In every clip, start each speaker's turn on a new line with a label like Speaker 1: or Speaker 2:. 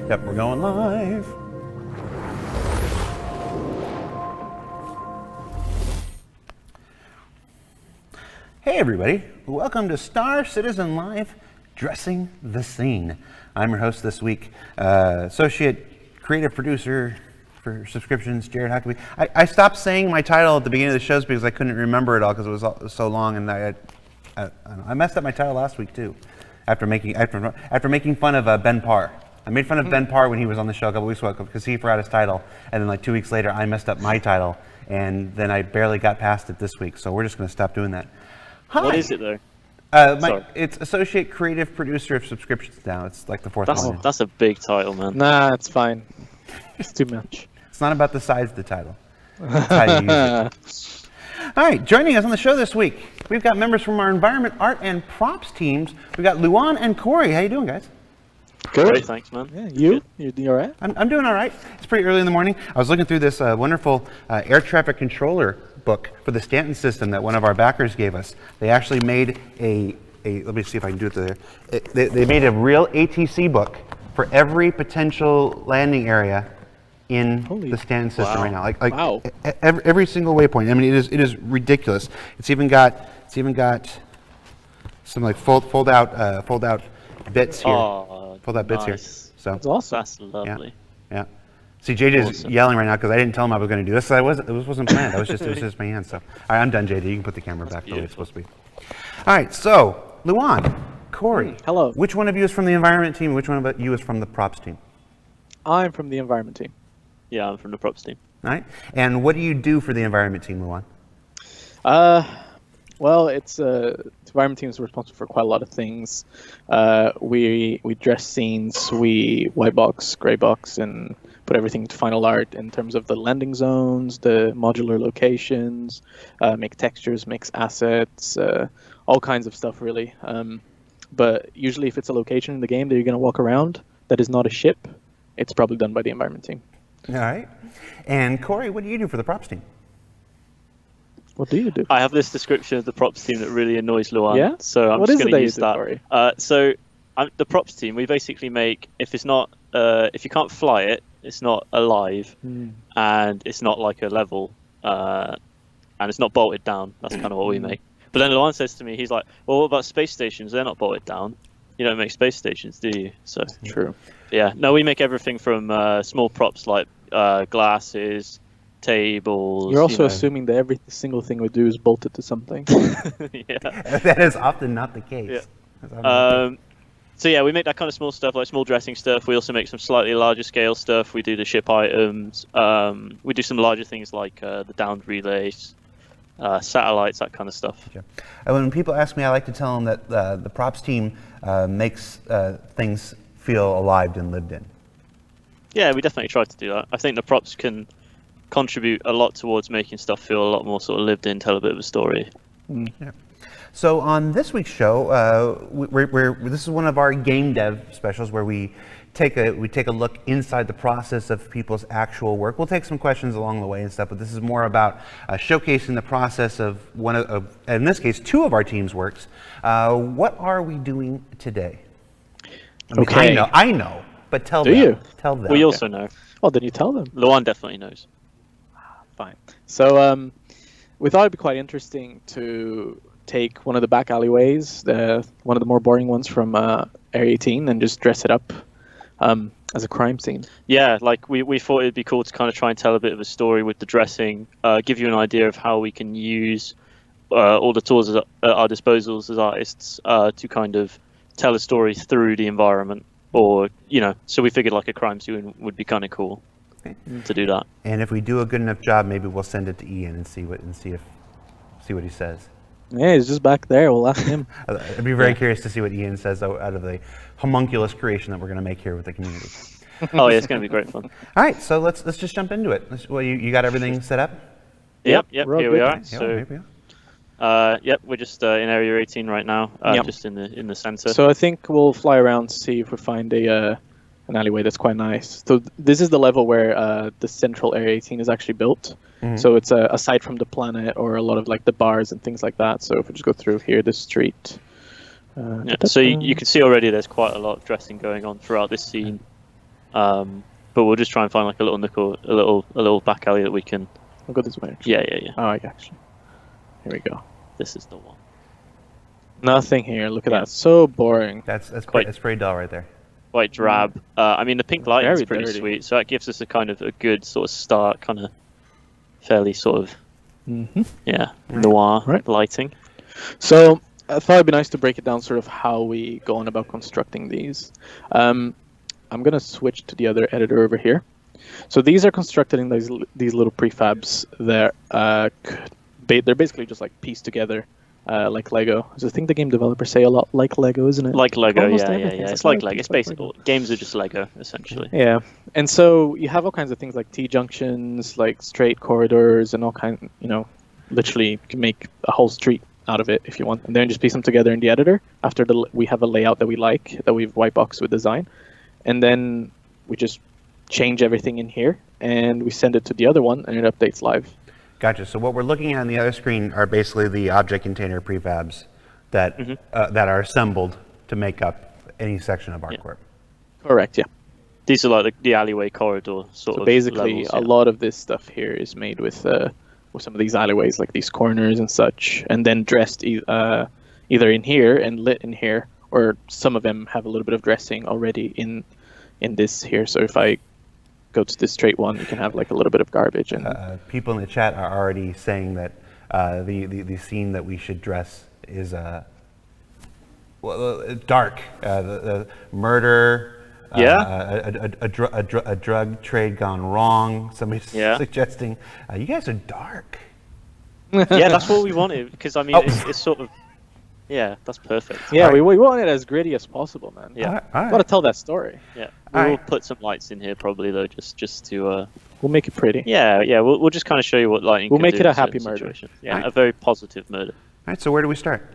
Speaker 1: Yep, we're going live. Hey everybody, welcome to Star Citizen Live, Dressing the Scene. I'm your host this week, Associate Creative Producer for Subscriptions, Jared Huckabee. I stopped saying my title at the beginning of the shows because I couldn't remember it all because it was so long, and I messed up my title last week too, after making fun of Ben Parr. I made fun of Ben Parr when he was on the show a couple weeks ago because he forgot his title, and then like 2 weeks later I messed up my title, and then I barely got past it this week, so we're just going to stop doing that. Hi.
Speaker 2: What is it though?
Speaker 1: It's Associate Creative Producer of Subscriptions now. It's like the fourth one.
Speaker 2: That's a big title, man.
Speaker 3: Nah, it's fine. It's too much.
Speaker 1: It's not about the size of the title. It's how you use it. All right, joining us on the show this week, we've got members from our environment, art, and props teams. We've got Luan and Cory. How you doing, guys?
Speaker 3: Good.
Speaker 2: Great, thanks, man.
Speaker 3: Yeah, you all right?
Speaker 1: I'm doing all right. It's pretty early in the morning. I was looking through this wonderful air traffic controller book for the Stanton system that one of our backers gave us. They actually made a let me see if I can do it there. They made a real ATC book for every potential landing area in the Stanton system right now. Like
Speaker 3: wow.
Speaker 1: every single waypoint. I mean, it is ridiculous. It's even got some like fold out bits here. Fold out bits here. So
Speaker 3: that's awesome.
Speaker 2: That's lovely.
Speaker 1: Yeah. See, JJ's yelling right now because I didn't tell him I was going to do this. It wasn't planned. It was just my hand. So, all right, I'm done, JJ. You can put the camera back the way it's supposed to be. All right. So, Luan, Cory.
Speaker 3: Hello.
Speaker 1: Which one of you is from the environment team? Which one of you is from the props team?
Speaker 3: I'm from the environment team.
Speaker 2: Yeah, I'm from the props team.
Speaker 1: All right. And what do you do for the environment team, Luan?
Speaker 3: Well, it's the environment team is responsible for quite a lot of things. We dress scenes, we white box, gray box, and put everything to final art in terms of the landing zones, the modular locations, make textures, mix assets, all kinds of stuff really. But usually if it's a location in the game that you're going to walk around that is not a ship, it's probably done by the environment team.
Speaker 1: All right. And Cory, what do you do for the props team?
Speaker 3: What do you do?
Speaker 2: I have this description of the props team that really annoys Luan.
Speaker 3: Yeah?
Speaker 2: So I'm
Speaker 3: What
Speaker 2: just
Speaker 3: is it
Speaker 2: going
Speaker 3: that
Speaker 2: to
Speaker 3: you
Speaker 2: use
Speaker 3: do,
Speaker 2: that.
Speaker 3: Cory?
Speaker 2: The props team, we basically make, if you can't fly it, it's not alive, and it's not like a level, and it's not bolted down. That's kind of what we make. But then Luan says to me, he's like, well, what about space stations? They're not bolted down. You don't make space stations, do you? So
Speaker 3: True.
Speaker 2: yeah, no, we make everything from small props like glasses, tables.
Speaker 3: You're also assuming that every single thing we do is bolted to something.
Speaker 2: Yeah.
Speaker 1: That is often not the case.
Speaker 2: Yeah. So yeah, we make that kind of small stuff, like small dressing stuff. We also make some slightly larger scale stuff. We do the ship items. We do some larger things like the downed relays, satellites, that kind of stuff.
Speaker 1: Okay. When people ask me, I like to tell them that the props team makes things feel alive and lived in. Yeah,
Speaker 2: we definitely try to do that. I think the props can contribute a lot towards making stuff feel a lot more sort of lived in, tell a bit of a story.
Speaker 1: Yeah. So on this week's show, this is one of our game dev specials where we take a look inside the process of people's actual work. We'll take some questions along the way and stuff, but this is more about showcasing the process of in this case, two of our team's works. What are we doing today?
Speaker 3: Okay.
Speaker 1: I know, but tell them.
Speaker 3: Do you?
Speaker 1: Tell them.
Speaker 2: We also know.
Speaker 3: Well, then you tell them.
Speaker 2: Luan definitely knows.
Speaker 3: Fine. So we thought it'd be quite interesting to take one of the back alleyways, one of the more boring ones from Area 18, and just dress it up as a crime scene.
Speaker 2: Yeah, like we thought it'd be cool to kind of try and tell a bit of a story with the dressing, give you an idea of how we can use all the tools at our disposals as artists to kind of tell a story through the environment, or so we figured like a crime scene would be kind of cool to do that.
Speaker 1: And if we do a good enough job, maybe we'll send it to Ian and see what he says.
Speaker 3: Yeah, he's just back there. We'll ask him.
Speaker 1: I'd be very curious to see what Ian says out of the homunculus creation that we're going to make here with the community.
Speaker 2: Oh yeah, it's going to be great fun.
Speaker 1: All right, so let's just jump into it. Well, you got everything set up?
Speaker 2: Yep. Here we are.
Speaker 1: So,
Speaker 2: we're just in Area 18 right now, just in the center.
Speaker 3: So I think we'll fly around to see if we find an alleyway that's quite nice. So this is the level where the central Area 18 is actually built. Mm-hmm. So it's aside from the planet or a lot of like the bars and things like that. So if we just go through here, this street.
Speaker 2: So you can see already there's quite a lot of dressing going on throughout this scene. But we'll just try and find like a little nook or a little back alley that we can.
Speaker 3: I'll go this way. Actually.
Speaker 2: Yeah.
Speaker 3: Oh, yeah, actually. Here we go.
Speaker 2: This is the one.
Speaker 3: Nothing here. Look at
Speaker 2: Yeah.
Speaker 3: that. So boring.
Speaker 1: That's
Speaker 2: Quite-
Speaker 1: that's pretty dull right there.
Speaker 2: Quite drab. I mean, the pink lighting is
Speaker 3: Very
Speaker 2: pretty
Speaker 3: dirty.
Speaker 2: sweet, so that gives us a kind of a good sort of start, kind of fairly sort of noir
Speaker 3: Right.
Speaker 2: lighting.
Speaker 3: So I thought it'd be nice to break it down, sort of how we go on about constructing these. I'm gonna switch to the other editor over here. So these are constructed in these little prefabs that they're basically just like pieced together like Lego. So I think the game developers say a lot like Lego, isn't it?
Speaker 2: Like Lego,
Speaker 3: Almost
Speaker 2: yeah.
Speaker 3: everything's
Speaker 2: It's like
Speaker 3: Lego.
Speaker 2: Lego. It's basically games are just Lego essentially.
Speaker 3: Yeah, and so you have all kinds of things like T-junctions, like straight corridors, and all kind. Literally you can make a whole street out of it if you want, and then just piece them together in the editor. After we have a layout that we like, that we've white boxed with design, and then we just change everything in here, and we send it to the other one, and it updates live.
Speaker 1: Gotcha. So what we're looking at on the other screen are basically the object container prefabs that that are assembled to make up any section of ArtCorp.
Speaker 3: Correct. Yeah.
Speaker 2: These are like the alleyway corridor sort
Speaker 3: So
Speaker 2: of.
Speaker 3: basically,
Speaker 2: levels,
Speaker 3: a lot of this stuff here is made with some of these alleyways, like these corners and such, and then dressed either in here and lit in here, or some of them have a little bit of dressing already in this here. So if I go to this straight one, you can have like a little bit of garbage. And
Speaker 1: People in the chat are already saying that the scene that we should dress is dark. The murder. A drug trade gone wrong. Somebody's suggesting you guys are dark.
Speaker 2: Yeah, that's what we wanted, because I mean it's sort of that's perfect.
Speaker 3: yeah, we want it as gritty as possible, man.
Speaker 2: Yeah.
Speaker 1: All right.
Speaker 3: Got to tell that story.
Speaker 2: Yeah,
Speaker 1: All
Speaker 2: we'll
Speaker 1: right.
Speaker 2: put some lights in here probably though, just to.
Speaker 3: We'll make it pretty.
Speaker 2: We'll just kind of show you what lighting.
Speaker 3: We'll
Speaker 2: can
Speaker 3: make
Speaker 2: do
Speaker 3: it a
Speaker 2: in certain
Speaker 3: happy murder.
Speaker 2: situations. Yeah,
Speaker 1: Alright.
Speaker 2: a very positive murder.
Speaker 1: All right. So where do we start?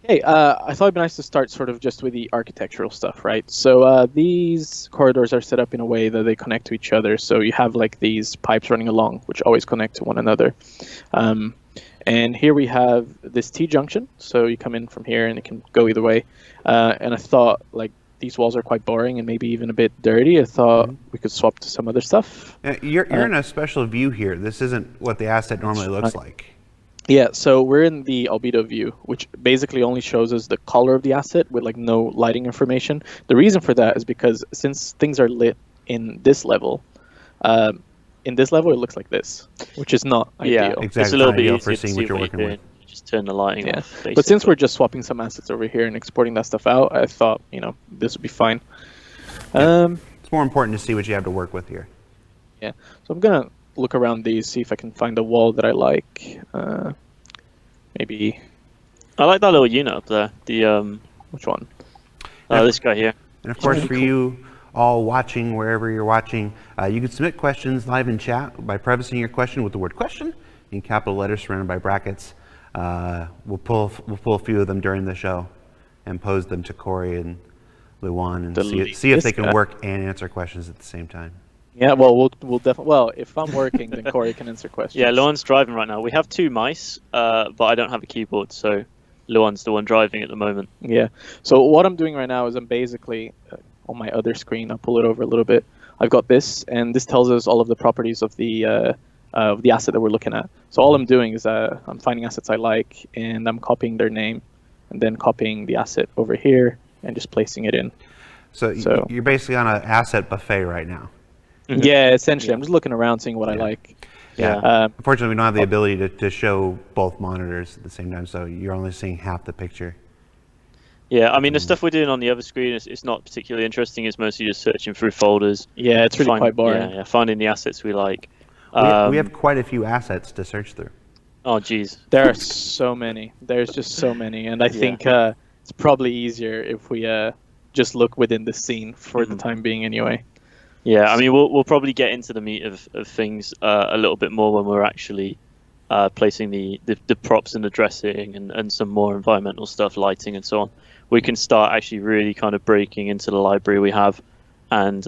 Speaker 3: Hey, I thought it'd be nice to start sort of just with the architectural stuff, right? So these corridors are set up in a way that they connect to each other. So you have like these pipes running along, which always connect to one another. And here we have this T-junction. So you come in from here and it can go either way. And I thought like these walls are quite boring and maybe even a bit dirty. I thought we could swap to some other stuff.
Speaker 1: You're in a special view here. This isn't what the asset normally looks like.
Speaker 3: Yeah, so we're in the Albedo View, which basically only shows us the color of the asset with like no lighting information. The reason for that is because since things are lit in this level it looks like this, which is not ideal.
Speaker 1: Exactly.
Speaker 2: It's a little bit
Speaker 1: Ideal
Speaker 2: easier
Speaker 1: for
Speaker 2: to
Speaker 1: seeing
Speaker 2: see
Speaker 1: what you're
Speaker 2: what
Speaker 1: working
Speaker 2: you're
Speaker 1: with.
Speaker 2: doing. You just turn the lighting
Speaker 3: Yeah,
Speaker 2: off.
Speaker 3: but since we're
Speaker 2: basically.
Speaker 3: just swapping some assets over here and exporting that stuff out, I thought, this would be fine.
Speaker 1: It's more important to see what you have to work with here.
Speaker 3: Yeah, so I'm gonna look around these, see if I can find a wall that I like. Maybe
Speaker 2: I like that little unit up there. The
Speaker 3: which one?
Speaker 2: this guy here.
Speaker 1: And of course, for you all watching, wherever you're watching, you can submit questions live in chat by prefacing your question with the word "question" in capital letters surrounded by brackets. We'll pull a few of them during the show and pose them to Cory and Luan and see if they can work and answer questions at the same time.
Speaker 3: Yeah, well, we'll definitely. Well, if I'm working, then Cory can answer questions.
Speaker 2: Yeah, Luan's driving right now. We have two mice, but I don't have a keyboard, so Luan's the one driving at the moment.
Speaker 3: Yeah. So what I'm doing right now is I'm basically on my other screen. I'll pull it over a little bit. I've got this, and this tells us all of the properties of the asset that we're looking at. So all I'm doing is I'm finding assets I like, and I'm copying their name, and then copying the asset over here and just placing it in.
Speaker 1: So you're basically on an asset buffet right now.
Speaker 2: Mhm.
Speaker 3: Yeah, essentially, I'm just looking around, seeing what I like.
Speaker 2: Yeah.
Speaker 1: Unfortunately, we don't have the ability to show both monitors at the same time, so you're only seeing half the picture.
Speaker 2: Yeah, I mean, the stuff we're doing on the other screen is not particularly interesting. It's mostly just searching through folders.
Speaker 3: Yeah, it's really quite boring.
Speaker 2: Yeah, finding the assets we like.
Speaker 1: We have quite a few assets to search through.
Speaker 2: Oh, geez.
Speaker 3: There are so many. There's just so many, and I think it's probably easier if we just look within the scene for the time being, anyway.
Speaker 2: Yeah, I mean, we'll probably get into the meat of things a little bit more when we're actually placing the props and the dressing and some more environmental stuff, lighting and so on. We can start actually really kind of breaking into the library we have and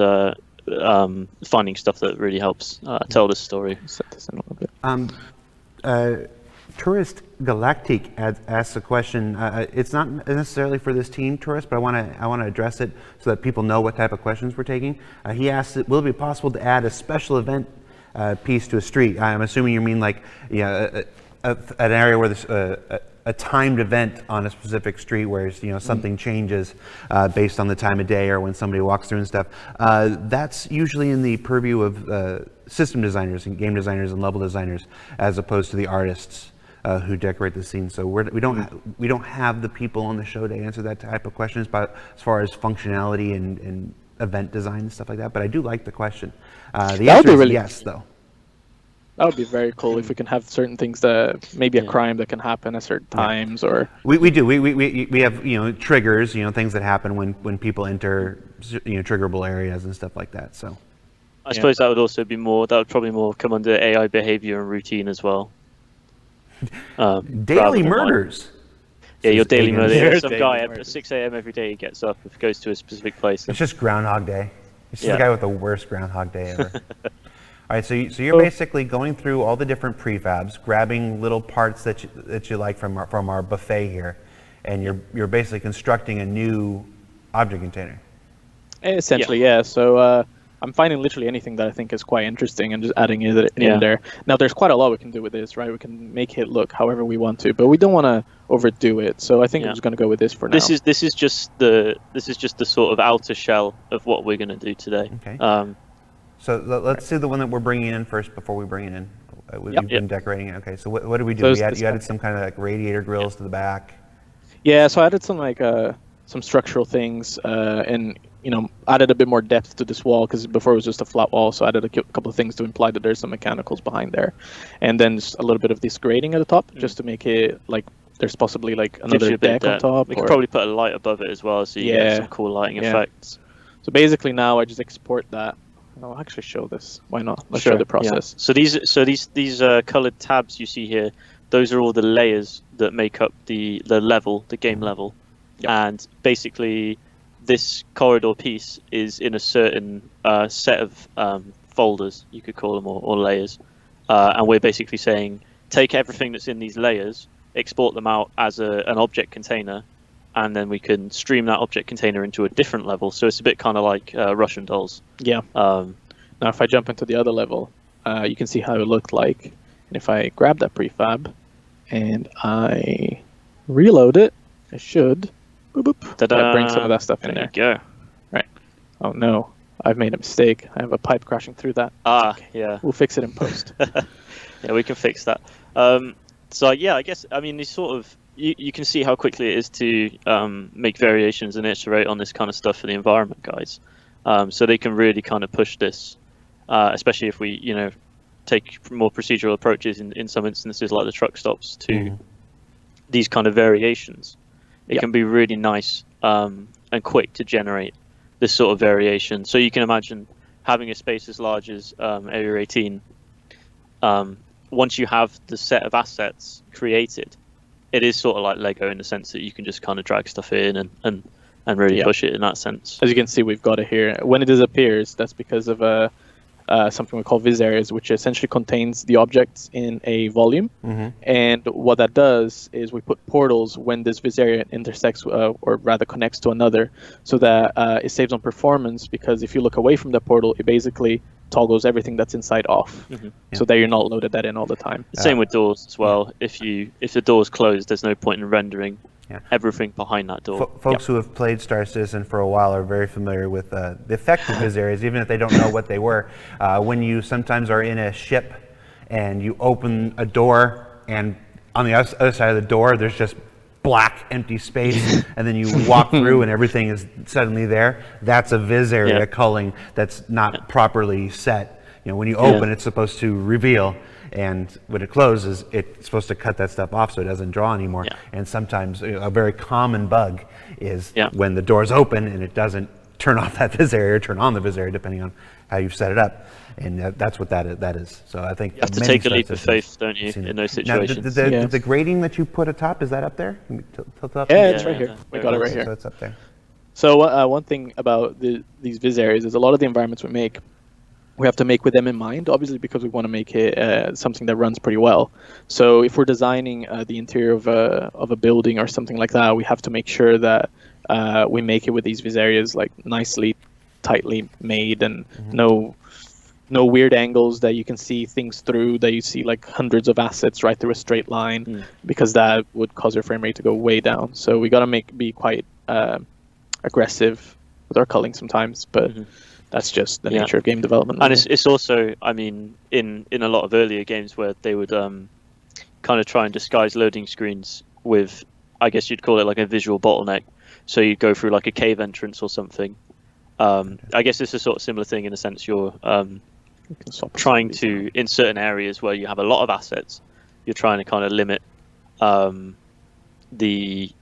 Speaker 2: finding stuff that really helps tell the story.
Speaker 3: Set this in a little bit.
Speaker 1: Tourist Galactic asks a question. It's not necessarily for this team, tourist, but I want to address it so that people know what type of questions we're taking. He asks, will it be possible to add a special event piece to a street? I'm assuming you mean like an area where there's a timed event on a specific street where something changes based on the time of day or when somebody walks through and stuff. That's usually in the purview of system designers and game designers and level designers, as opposed to the artists who decorate the scene. So we don't have the people on the show to answer that type of questions, but as far as functionality and event design and stuff like that. But I do like the question. The answer is yes, though.
Speaker 3: That would be very cool if we can have certain things that maybe a crime that can happen at certain times, or
Speaker 1: we do. We have triggers, things that happen when people enter triggerable areas and stuff like that. So
Speaker 2: I suppose that would also be more. That would probably more come under AI behavior and routine as well.
Speaker 1: Daily murders.
Speaker 2: Yeah, your daily murder. Some guy at 6 a.m. every day gets up, goes to a specific place.
Speaker 1: It's just Groundhog Day. It's just the guy with the worst Groundhog Day ever. All right, so you're basically going through all the different prefabs, grabbing little parts that you like from our buffet here, and you're basically constructing a new object container.
Speaker 3: Essentially, yeah. So I'm finding literally anything that I think is quite interesting and just adding it in there. Now, there's quite a lot we can do with this, right? We can make it look however we want to, but we don't want to overdo it. So I think I'm just going to go with this for now.
Speaker 2: This is just the sort of outer shell of what we're going to do today.
Speaker 1: Okay. So let's do the one that we're bringing in first before we bring it in. We've been decorating it. Okay, so what did we do? You added some kind of like radiator grills to the back.
Speaker 3: Yeah, so I added some some structural things and added a bit more depth to this wall, because before it was just a flat wall. So I added a couple of things to imply that there's some mechanicals behind there, and then just a little bit of this grading at the top, just to make it like there's possibly like another deck on top.
Speaker 2: We could probably put a light above it as well, so you get some cool lighting effects. So
Speaker 3: basically now I just export that. I'll actually show this. Why not? Let's show the process.
Speaker 2: Yeah. So these colored tabs you see here, those are all the layers that make up the level, the game level. Yep. And basically this corridor piece is in a certain set of folders, you could call them, or layers. And we're basically saying, take everything that's in these layers, export them out as an object container, and then we can stream that object container into a different level. So it's a bit kind of like Russian dolls.
Speaker 3: Yeah. Now, if I jump into the other level, you can see how it looked like. And if I grab that prefab and I reload it, I should bring some of that stuff in there.
Speaker 2: There you go.
Speaker 3: Right. Oh, no. I've made a mistake. I have a pipe crashing through that.
Speaker 2: Yeah.
Speaker 3: We'll fix it in post.
Speaker 2: Yeah, we can fix that. So, yeah, I guess, I mean, these sort of... You can see how quickly it is to make variations and iterate on this kind of stuff for the environment guys. So they can really kind of push this, especially if we, take more procedural approaches in some instances like the truck stops to these kind of variations. It can be really nice and quick to generate this sort of variation. So you can imagine having a space as large as Area 18. Once you have the set of assets created, it is sort of like Lego in the sense that you can just kind of drag stuff in and really push it in that sense.
Speaker 3: As you can see, we've got it here. When it disappears, that's because of something we call viz areas, which essentially contains the objects in a volume. And what that does is we put portals when this viz area intersects, or rather connects to another, so that it saves on performance, because if you look away from the portal, it basically toggles everything that's inside off, so that you're not loaded that in all the time.
Speaker 2: Same with doors as well. If the door's closed, there's no point in rendering everything behind that door.
Speaker 1: Folks who have played Star Citizen for a while are very familiar with the effect of viz areas, even if they don't know what they were. When you sometimes are in a ship and you open a door, and on the other side of the door there's just black empty space, and then you walk through and everything is suddenly there. That's a viz area culling that's not properly set. When you open, it's supposed to reveal, and when it closes, it's supposed to cut that stuff off so it doesn't draw anymore. And sometimes a very common bug is when the door's open and it doesn't turn off that viz area or turn on the viz area, depending on how you've set it up. And that's what that is. So I think
Speaker 2: you have to take a leap of faith, don't you, in those situations?
Speaker 1: Now, the grading that you put atop, is that up there?
Speaker 3: Tilt up? Yeah, it's right here. We got it right here.
Speaker 1: So it's up there.
Speaker 3: So one thing about these viz areas is a lot of the environments we make, we have to make with them in mind, obviously, because we want to make it something that runs pretty well. So if we're designing the interior of a building or something like that, we have to make sure that we make it with these areas like nicely, tightly made, and no weird angles that you can see things through, that you see like hundreds of assets right through a straight line, because that would cause your frame rate to go way down. So we got to be quite aggressive with our culling sometimes, but that's just the nature of game development.
Speaker 2: And it's also, I mean, in a lot of earlier games where they would kind of try and disguise loading screens with, I guess you'd call it like a visual bottleneck. So you'd go through like a cave entrance or something. I guess it's a sort of similar thing in a sense. You're trying to, in certain areas where you have a lot of assets, you're trying to kind of limit the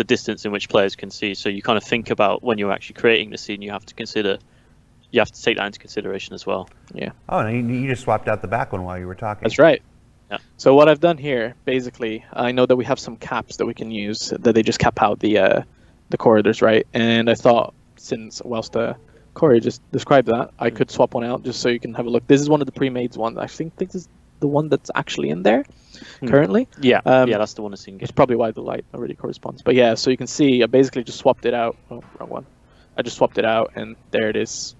Speaker 2: distance in which players can see. So you kind of think about when you're actually creating the scene, you have to take that into consideration as well.
Speaker 3: Yeah.
Speaker 1: Oh, no, you just swapped out the back one while you were talking.
Speaker 3: That's right.
Speaker 2: Yeah.
Speaker 3: So what I've done here, basically, I know that we have some caps that we can use, that they just cap out the corridors, right? And I thought, since whilst Cory just described that, I could swap one out just so you can have a look. This is one of the pre-made ones. I think this is the one that's actually in there currently.
Speaker 2: Yeah, that's the one I've seen.
Speaker 3: It's probably why the light already corresponds. But yeah, so you can see I basically just swapped it out. Oh, wrong one. I just swapped it out, and there it is.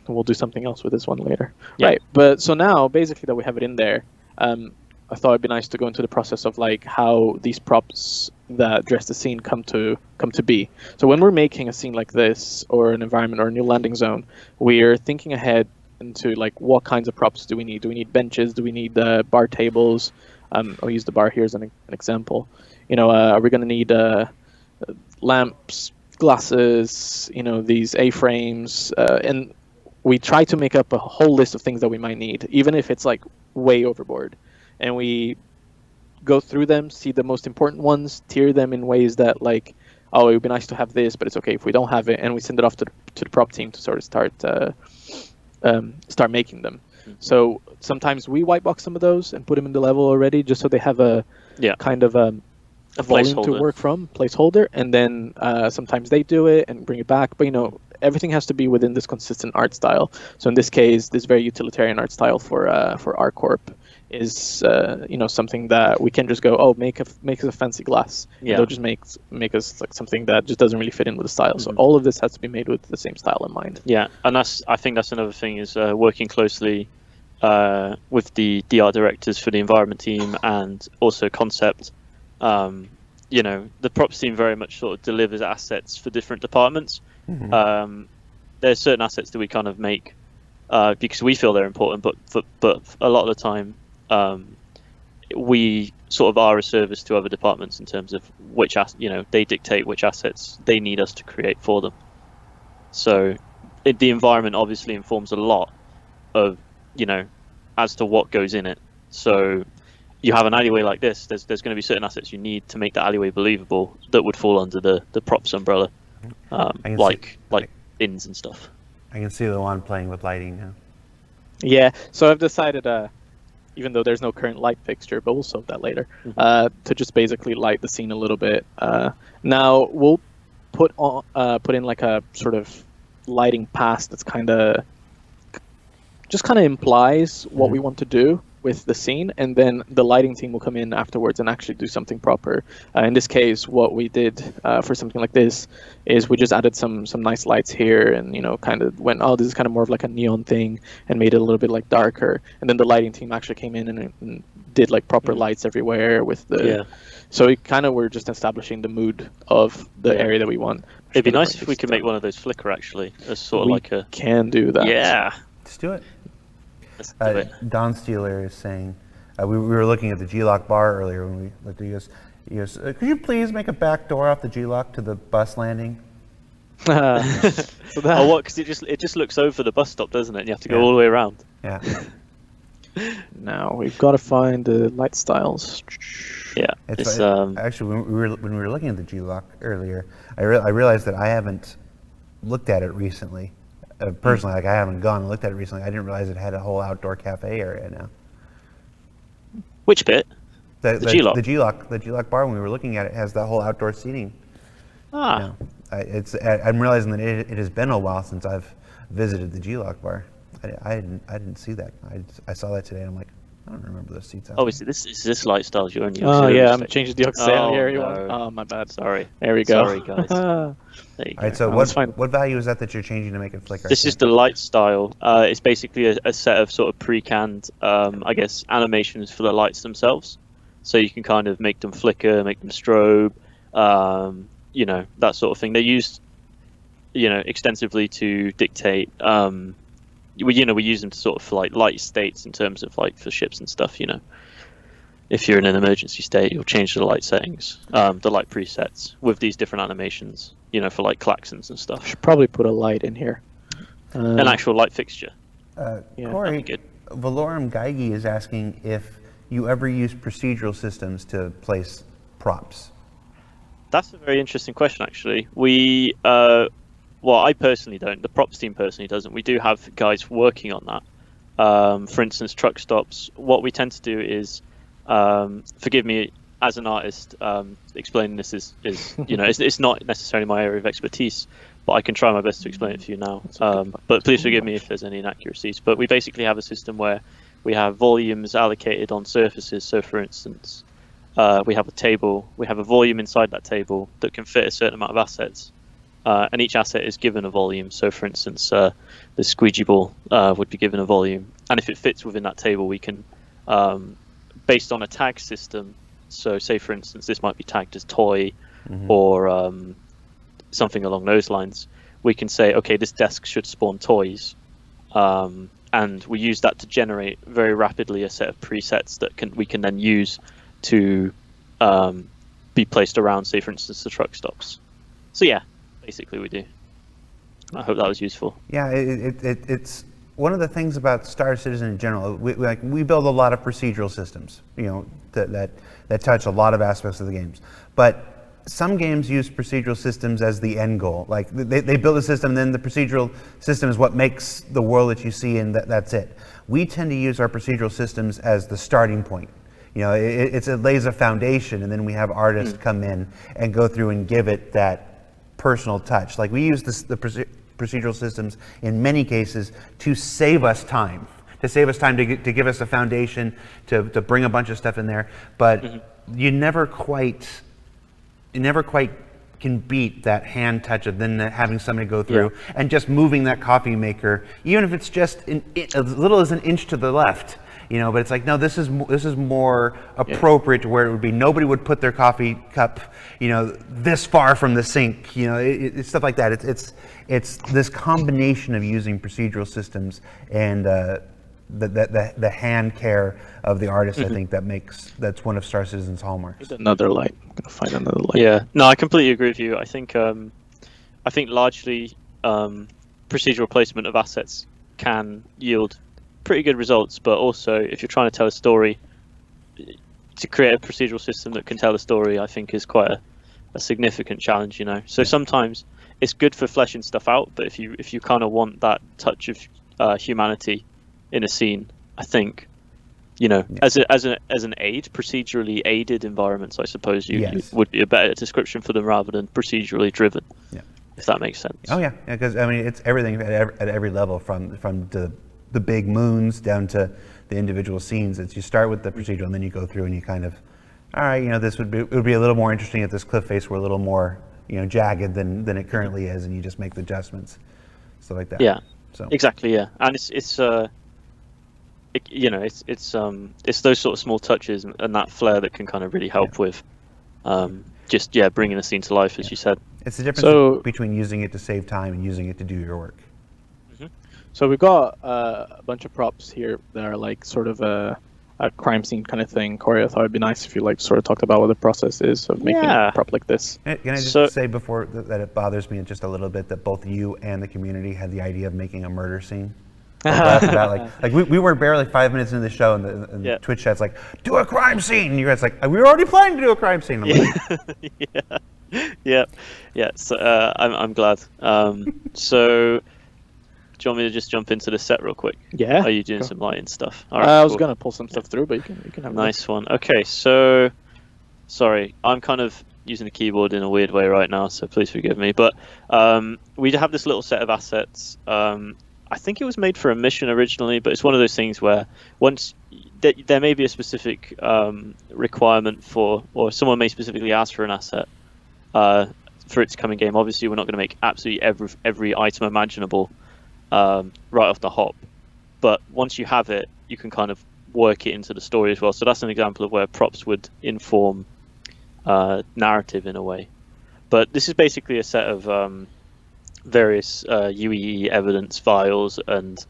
Speaker 3: We'll do something else with this one later. Yeah. Right, but so now, basically that we have it in there, I thought it'd be nice to go into the process of like how these props that dress the scene come to be. So when we're making a scene like this, or an environment, or a new landing zone, we're thinking ahead into like what kinds of props do we need? Do we need benches? Do we need bar tables? I'll use the bar here as an example. Are we going to need lamps, glasses? These A-frames, and we try to make up a whole list of things that we might need, even if it's like way overboard. And we go through them, see the most important ones, tier them in ways that like, oh, it would be nice to have this, but it's okay if we don't have it, and we send it off to the prop team to sort of start making them. So sometimes we white box some of those and put them in the level already, just so they have a kind of a volume to work from, placeholder, and then sometimes they do it and bring it back. But everything has to be within this consistent art style. So in this case, this very utilitarian art style for our corp is something that we can just go, oh, make us a fancy glass. Yeah. And they'll just make us like something that just doesn't really fit in with the style. So all of this has to be made with the same style in mind.
Speaker 2: Yeah, and I think that's another thing, is working closely with the art directors for the environment team, and also concept. The props team very much sort of delivers assets for different departments. There's certain assets that we kind of make because we feel they're important, but a lot of the time we sort of are a service to other departments in terms of which they dictate which assets they need us to create for them. So the environment obviously informs a lot of as to what goes in it. So you have an alleyway like this, there's going to be certain assets you need to make the alleyway believable that would fall under the props umbrella, like bins and stuff.
Speaker 1: I can see Luan playing with lighting now.
Speaker 3: Yeah, so I've decided, even though there's no current light fixture, but we'll solve that later, to just basically light the scene a little bit. Now we'll put in like a sort of lighting pass that's kind of implies what we want to do with the scene, and then the lighting team will come in afterwards and actually do something proper. In this case, what we did for something like this is we just added some nice lights here, and kind of went, oh, this is kind of more of like a neon thing, and made it a little bit like darker. And then the lighting team actually came in and did like proper lights everywhere with the. So we kind of were just establishing the mood of the area that we want.
Speaker 2: It'd be nice if we could make one of those flicker actually, as sort of like a.
Speaker 3: Can do that.
Speaker 2: Yeah.
Speaker 1: Let's do it.
Speaker 2: Don
Speaker 1: Steeler is saying, we were looking at the G-Lock bar earlier when we looked at you. He goes, could you please make a back door off the G-Lock to the bus landing?
Speaker 2: What? Because it just looks over the bus stop, doesn't it? And you have to go all the way around.
Speaker 1: Yeah.
Speaker 3: Now we've got to find the light styles.
Speaker 2: Yeah.
Speaker 1: Actually, when we were looking at the G-Lock earlier, I realized that I haven't looked at it recently. Personally, I haven't gone and looked at it recently. I didn't realize it had a whole outdoor cafe area now.
Speaker 2: Which bit?
Speaker 1: The G-Lock. The G-Lock bar, when we were looking at it, has that whole outdoor seating.
Speaker 2: I'm
Speaker 1: realizing that it has been a while since I've visited the G-Lock bar. I didn't see that. I saw that today, and I'm like, I don't remember those seats.
Speaker 2: Obviously, this light style's your only.
Speaker 3: Oh
Speaker 2: auxiliary
Speaker 3: yeah, I'm
Speaker 2: state.
Speaker 3: changing the auxiliary
Speaker 2: Oh,
Speaker 3: one.
Speaker 2: no.
Speaker 3: Oh my bad.
Speaker 2: Sorry.
Speaker 3: There we go.
Speaker 2: Sorry, guys. There you
Speaker 1: All right,
Speaker 2: go.
Speaker 1: so
Speaker 3: Oh, that's fine.
Speaker 1: what value is that you're changing to make it flicker?
Speaker 2: This is the light style. It's basically a set of sort of pre-canned, I guess, animations for the lights themselves. So you can kind of make them flicker, make them strobe, that sort of thing. They're used, extensively to dictate. We use them to sort of for like light states in terms of like for ships and stuff. If you're in an emergency state, you'll change the light settings, the light presets with these different animations. For like klaxons and stuff.
Speaker 3: Should probably put a light in here.
Speaker 2: An actual light fixture.
Speaker 1: Cory,
Speaker 2: good.
Speaker 1: Valorum Geige is asking if you ever use procedural systems to place props.
Speaker 2: That's a very interesting question, actually. We, I personally don't. The props team personally doesn't. We do have guys working on that. For instance, truck stops. What we tend to do is, forgive me, as an artist, explaining this is it's not necessarily my area of expertise, but I can try my best to explain it for you now. But please forgive me if there's any inaccuracies. But we basically have a system where we have volumes allocated on surfaces. So, for instance, we have a table. We have a volume inside that table that can fit a certain amount of assets, and each asset is given a volume. So, for instance, the squeegee ball would be given a volume, and if it fits within that table, we can, based on a tag system. So, say for instance, this might be tagged as toy, or something along those lines. We can say, okay, this desk should spawn toys, and we use that to generate very rapidly a set of presets that we can then use to be placed around, say for instance, the truck stops. So yeah, basically we do. I hope that was useful.
Speaker 1: Yeah, it's one of the things about Star Citizen in general. We build a lot of procedural systems, that touch a lot of aspects of the games. But some games use procedural systems as the end goal. Like they build a system, then the procedural system is what makes the world that you see, and that's it. We tend to use our procedural systems as the starting point. It lays a foundation, and then we have artists come in and go through and give it that personal touch. Like we use the procedural systems in many cases to save us time. To give us a foundation, to bring a bunch of stuff in there, but you never quite can beat that hand touch of then having somebody go through and just moving that coffee maker, even if it's just as little as an inch to the left. But it's like, no, this is more appropriate to where it would be. Nobody would put their coffee cup, this far from the sink. It's stuff like that. It's this combination of using procedural systems and the hand care of the artist. I think that's one of Star Citizen's hallmarks.
Speaker 3: Another light. I'm gonna find another light.
Speaker 2: Yeah, no, I completely agree with you. I think largely procedural placement of assets can yield pretty good results, but also if you're trying to tell a story, to create a procedural system that can tell a story, I think is quite a significant challenge. So sometimes it's good for fleshing stuff out, but if you kind of want that touch of humanity in a scene, I think as an aid, procedurally aided environments, I suppose would be a better description for them rather than procedurally driven. Yeah, if that makes sense.
Speaker 1: Oh yeah, because it's everything at every level, from the big moons down to the individual scenes. It's you start with the procedural, and then you go through and you kind of, all right, it would be a little more interesting if this cliff face were a little more jagged than it currently is, and you just make the adjustments, stuff like that.
Speaker 2: Yeah.
Speaker 1: So
Speaker 2: exactly. Yeah, and it's those sort of small touches and that flair that can kind of really help with bringing the scene to life, as you said.
Speaker 1: It's the difference between using it to save time and using it to do your work.
Speaker 3: So we've got a bunch of props here that are like sort of a crime scene kind of thing. Cory, I thought it'd be nice if you sort of talked about what the process is of making a prop like this.
Speaker 1: Can I just say before that it bothers me just a little bit that both you and the community had the idea of making a murder scene. We were barely 5 minutes into the show, and the Twitch chat's like, do a crime scene, and you guys like, we were already planning to do a crime scene. I'm like,
Speaker 2: yeah. So I'm glad. So do you want me to just jump into the set real quick?
Speaker 3: Yeah.
Speaker 2: Are you doing some lighting stuff? All right,
Speaker 3: I was gonna pull some stuff through, but you can have
Speaker 2: nice one. Okay, so sorry, I'm kind of using the keyboard in a weird way right now, so please forgive me. But we have this little set of assets. I think it was made for a mission originally, but it's one of those things where once there may be a specific requirement for, or someone may specifically ask for an asset for its coming game. Obviously, we're not going to make absolutely every item imaginable right off the hop, but once you have it, you can kind of work it into the story as well. So that's an example of where props would inform narrative in a way. But this is basically a set of various UEE evidence files and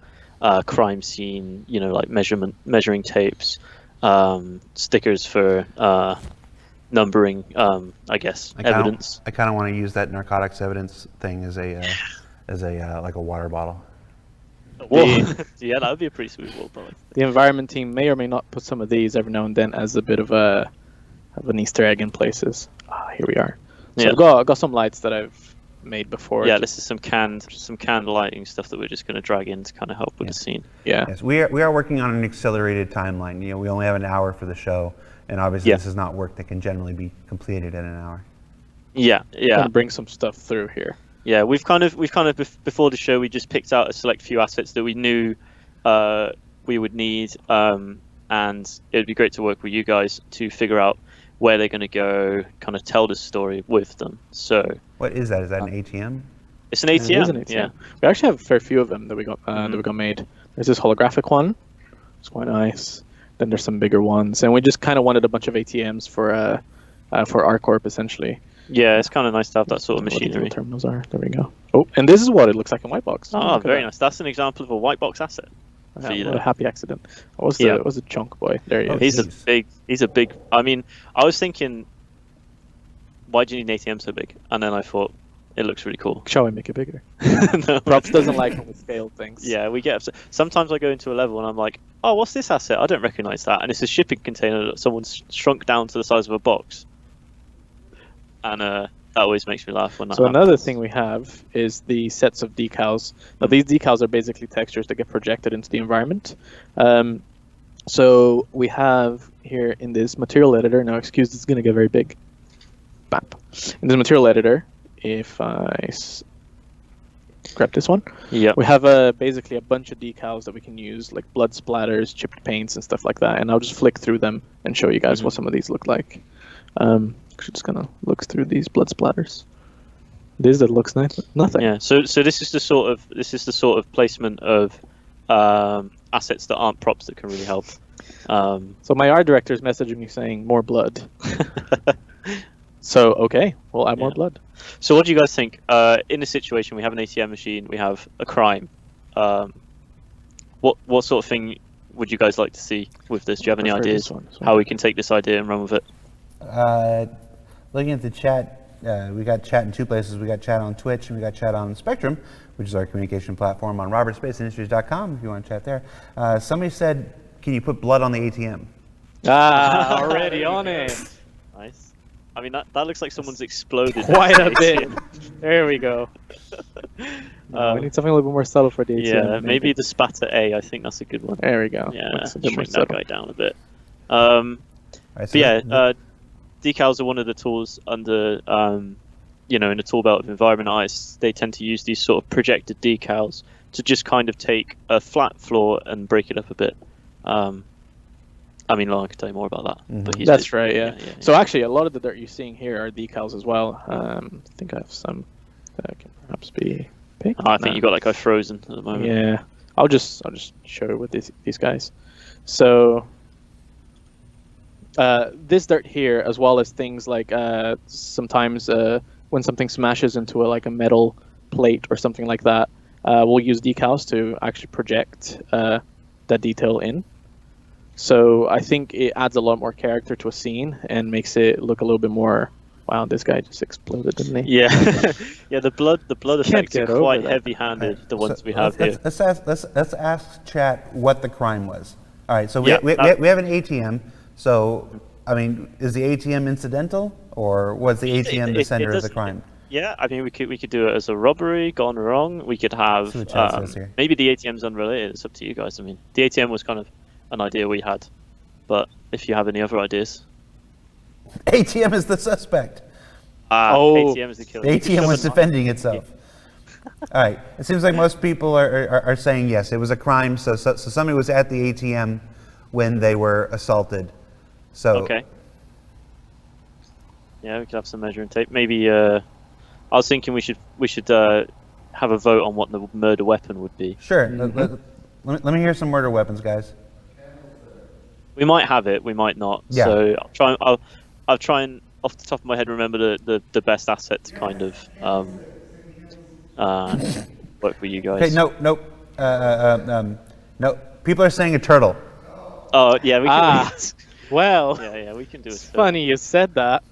Speaker 2: crime scene, like measuring tapes, stickers for numbering, I guess, evidence.
Speaker 1: I kind of want to use that narcotics evidence thing as a like a water bottle.
Speaker 2: Yeah, that would be a pretty sweet wall product.
Speaker 3: The environment team may or may not put some of these every now and then as a bit of an Easter egg in places. Here we are. So
Speaker 2: Yeah.
Speaker 3: I've got some lights that I've made before.
Speaker 2: Yeah, this is some canned lighting stuff that we're just going to drag in to kind of help with the scene.
Speaker 3: Yeah.
Speaker 1: Yes, we are working on an accelerated timeline. We only have an hour for the show, and obviously this is not work that can generally be completed in an hour.
Speaker 2: Yeah.
Speaker 3: Kind of bring some stuff through here.
Speaker 2: Yeah, we've kind of before the show we just picked out a select few assets that we knew we would need, and it would be great to work with you guys to figure out where they're going to go, kind of tell the story with them. So
Speaker 1: What is that? Is that an ATM?
Speaker 2: it's an ATM.
Speaker 3: It is an ATM. Yeah. We actually have a fair few of them that we got made. There's this holographic one. It's quite nice. Then there's some bigger ones, and we just kind of wanted a bunch of ATMs for our corp essentially.
Speaker 2: Yeah, it's kind of nice to have that sort of
Speaker 3: What the
Speaker 2: machinery.
Speaker 3: terminals are. There we go. Oh, and this is what it looks like in white box.
Speaker 2: Oh,
Speaker 3: Look at
Speaker 2: very
Speaker 3: that.
Speaker 2: nice. That's an example of a white box asset.
Speaker 3: Yeah,
Speaker 2: for you
Speaker 3: what a
Speaker 2: there.
Speaker 3: happy accident. What was the chunk boy? There he
Speaker 1: Oh,
Speaker 3: is.
Speaker 2: He's a big. I mean, I was thinking, why do you need an ATM so big? And then I thought, it looks really cool.
Speaker 3: Shall we make it bigger?
Speaker 2: No.
Speaker 3: Props doesn't like when we scale things.
Speaker 2: Yeah, we get upset. Sometimes I go into a level and I'm like, oh, what's this asset? I don't recognize that. And it's a shipping container that someone's shrunk down to the size of a box. And that always makes me laugh when that
Speaker 3: So
Speaker 2: happens.
Speaker 3: another thing we have is the sets of decals. Now these decals are basically textures that get projected into the environment. So we have here in this material editor, now excuse, this is going to get very big. Bap. In this material editor, if I grab this one,
Speaker 2: Yeah.
Speaker 3: we have basically a bunch of decals that we can use, like blood splatters, chipped paints, and stuff like that. And I'll just flick through them and show you guys what some of these look like. Just gonna look through these blood splatters. This that looks nice. Nothing.
Speaker 2: Yeah. So this is the sort of placement of assets that aren't props that can really help.
Speaker 3: So my art director is messaging me saying more blood. So okay, we'll add more blood.
Speaker 2: So what do you guys think? In this situation, we have an ATM machine, we have a crime. What sort of thing would you guys like to see with this? Do you have any
Speaker 3: Prefer
Speaker 2: ideas
Speaker 3: this one.
Speaker 2: how we can take this idea and run with it?
Speaker 1: Looking at the chat, we got chat in two places. We got chat on Twitch and we got chat on Spectrum, which is our communication platform on robertspaceindustries.com if you want to chat there. Somebody said, can you put blood on the ATM?
Speaker 3: Already on it.
Speaker 2: Nice. I mean, that looks like someone's exploded.
Speaker 3: Quite a bit. There we go. We need something a little bit more subtle for the ATM.
Speaker 2: Yeah, maybe the spatter A. I think that's a good one.
Speaker 3: There we go.
Speaker 2: Yeah,
Speaker 3: That's a bit more
Speaker 2: shrink that
Speaker 3: subtle.
Speaker 2: guy down a bit.
Speaker 1: Right,
Speaker 2: But
Speaker 1: so
Speaker 2: yeah, decals are one of the tools under, in the tool belt of environment artists. They tend to use these sort of projected decals to just kind of take a flat floor and break it up a bit. I mean, Luan can tell you more about that. But he's
Speaker 3: That's
Speaker 2: just-
Speaker 3: right, yeah. So actually, a lot of the dirt you're seeing here are decals as well. I think I have some that can perhaps be pink.
Speaker 2: I think you got that guy frozen at the moment.
Speaker 3: Yeah, I'll just show it with these guys. So this dirt here, as well as things like sometimes when something smashes into a metal plate or something like that, we'll use decals to actually project that detail in. So I think it adds a lot more character to a scene and makes it look a little bit more. Wow, this guy just exploded, didn't he?
Speaker 2: Yeah, yeah. The blood effects are
Speaker 3: get over
Speaker 2: quite
Speaker 3: that.
Speaker 2: heavy-handed. The ones
Speaker 1: So
Speaker 2: we have here.
Speaker 1: let's ask chat what the crime was. All right, so we
Speaker 2: Yeah,
Speaker 1: have an ATM. So, I mean, is the ATM incidental, or was the ATM the center of the crime?
Speaker 2: Yeah, I mean, we could do it as a robbery gone wrong. We could have
Speaker 1: See what chat says here.
Speaker 2: maybe the ATM's unrelated. It's up to you guys. I mean, the ATM was kind of an idea we had, but if you have any other ideas,
Speaker 1: ATM is the suspect.
Speaker 2: ATM is the killer.
Speaker 1: The ATM was defending itself. All right. It seems like most people are saying yes, it was a crime. So somebody was at the ATM when they were assaulted. So
Speaker 2: Okay. Yeah, we could have some measuring tape. Maybe. I was thinking we should have a vote on what the murder weapon would be.
Speaker 1: Sure. Let me hear some murder weapons, guys.
Speaker 2: We might have it. We might not.
Speaker 1: Yeah.
Speaker 2: So I'll try and off the top of my head remember the best asset to kind of work for you guys.
Speaker 1: Okay. No. People are saying a turtle.
Speaker 2: Oh yeah, we can.
Speaker 3: Well,
Speaker 2: Yeah, we can do it.
Speaker 3: it's funny you said that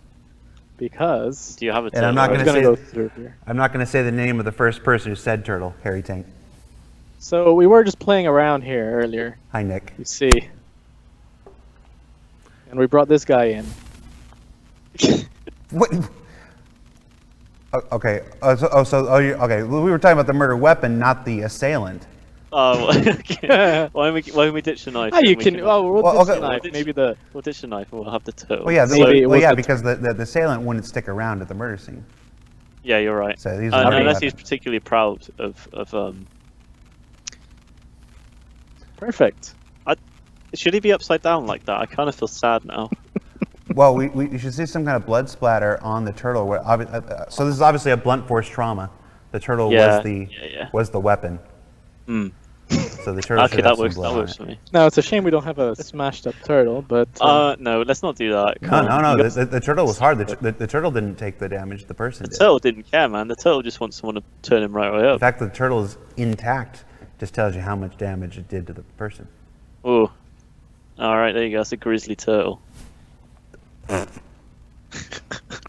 Speaker 3: because.
Speaker 2: Do you have a
Speaker 1: And I'm
Speaker 2: turtle?
Speaker 1: not going to
Speaker 3: go
Speaker 1: say.
Speaker 3: through here.
Speaker 1: I'm not going to say the name of the first person who said turtle. Harry Tank.
Speaker 3: So we were just playing around here earlier.
Speaker 1: Hi, Nick.
Speaker 3: You see, and we brought this guy in.
Speaker 1: What? Okay. Okay. We were talking about the murder weapon, not the assailant.
Speaker 2: Oh, okay. Why don't we ditch the knife?
Speaker 3: Ah, you
Speaker 2: and we
Speaker 3: can. We'll
Speaker 1: Well,
Speaker 3: ditch
Speaker 1: okay.
Speaker 3: the knife. Maybe
Speaker 2: We'll ditch the knife and we'll have the turtle.
Speaker 1: Well, yeah.
Speaker 3: Maybe we'll put-
Speaker 1: Because the assailant wouldn't stick around at the murder scene.
Speaker 2: Yeah, you're right.
Speaker 1: So these are murder
Speaker 2: unless he's
Speaker 1: weapons.
Speaker 2: particularly proud of
Speaker 3: Perfect.
Speaker 2: Should he be upside down like that? I kind of feel sad now.
Speaker 1: Well, we should see some kind of blood splatter on the turtle. So this is obviously a blunt force trauma. The turtle was the weapon.
Speaker 2: Hmm.
Speaker 1: So the turtle
Speaker 2: Okay,
Speaker 1: should
Speaker 2: that
Speaker 1: have some
Speaker 2: works.
Speaker 1: blood
Speaker 2: That
Speaker 1: on
Speaker 2: works
Speaker 1: it.
Speaker 2: for me.
Speaker 3: Now it's a shame we don't have a smashed up turtle, but
Speaker 2: No, let's not do that.
Speaker 1: No,
Speaker 2: Come on.
Speaker 1: no. The turtle was hard. The turtle didn't take the damage. The person
Speaker 2: The
Speaker 1: did.
Speaker 2: turtle didn't care, man. The turtle just wants someone to turn him right way
Speaker 1: The
Speaker 2: up.
Speaker 1: fact that the turtle is intact just tells you how much damage it did to the person.
Speaker 2: Ooh. All right, there you go. That's a grizzly turtle.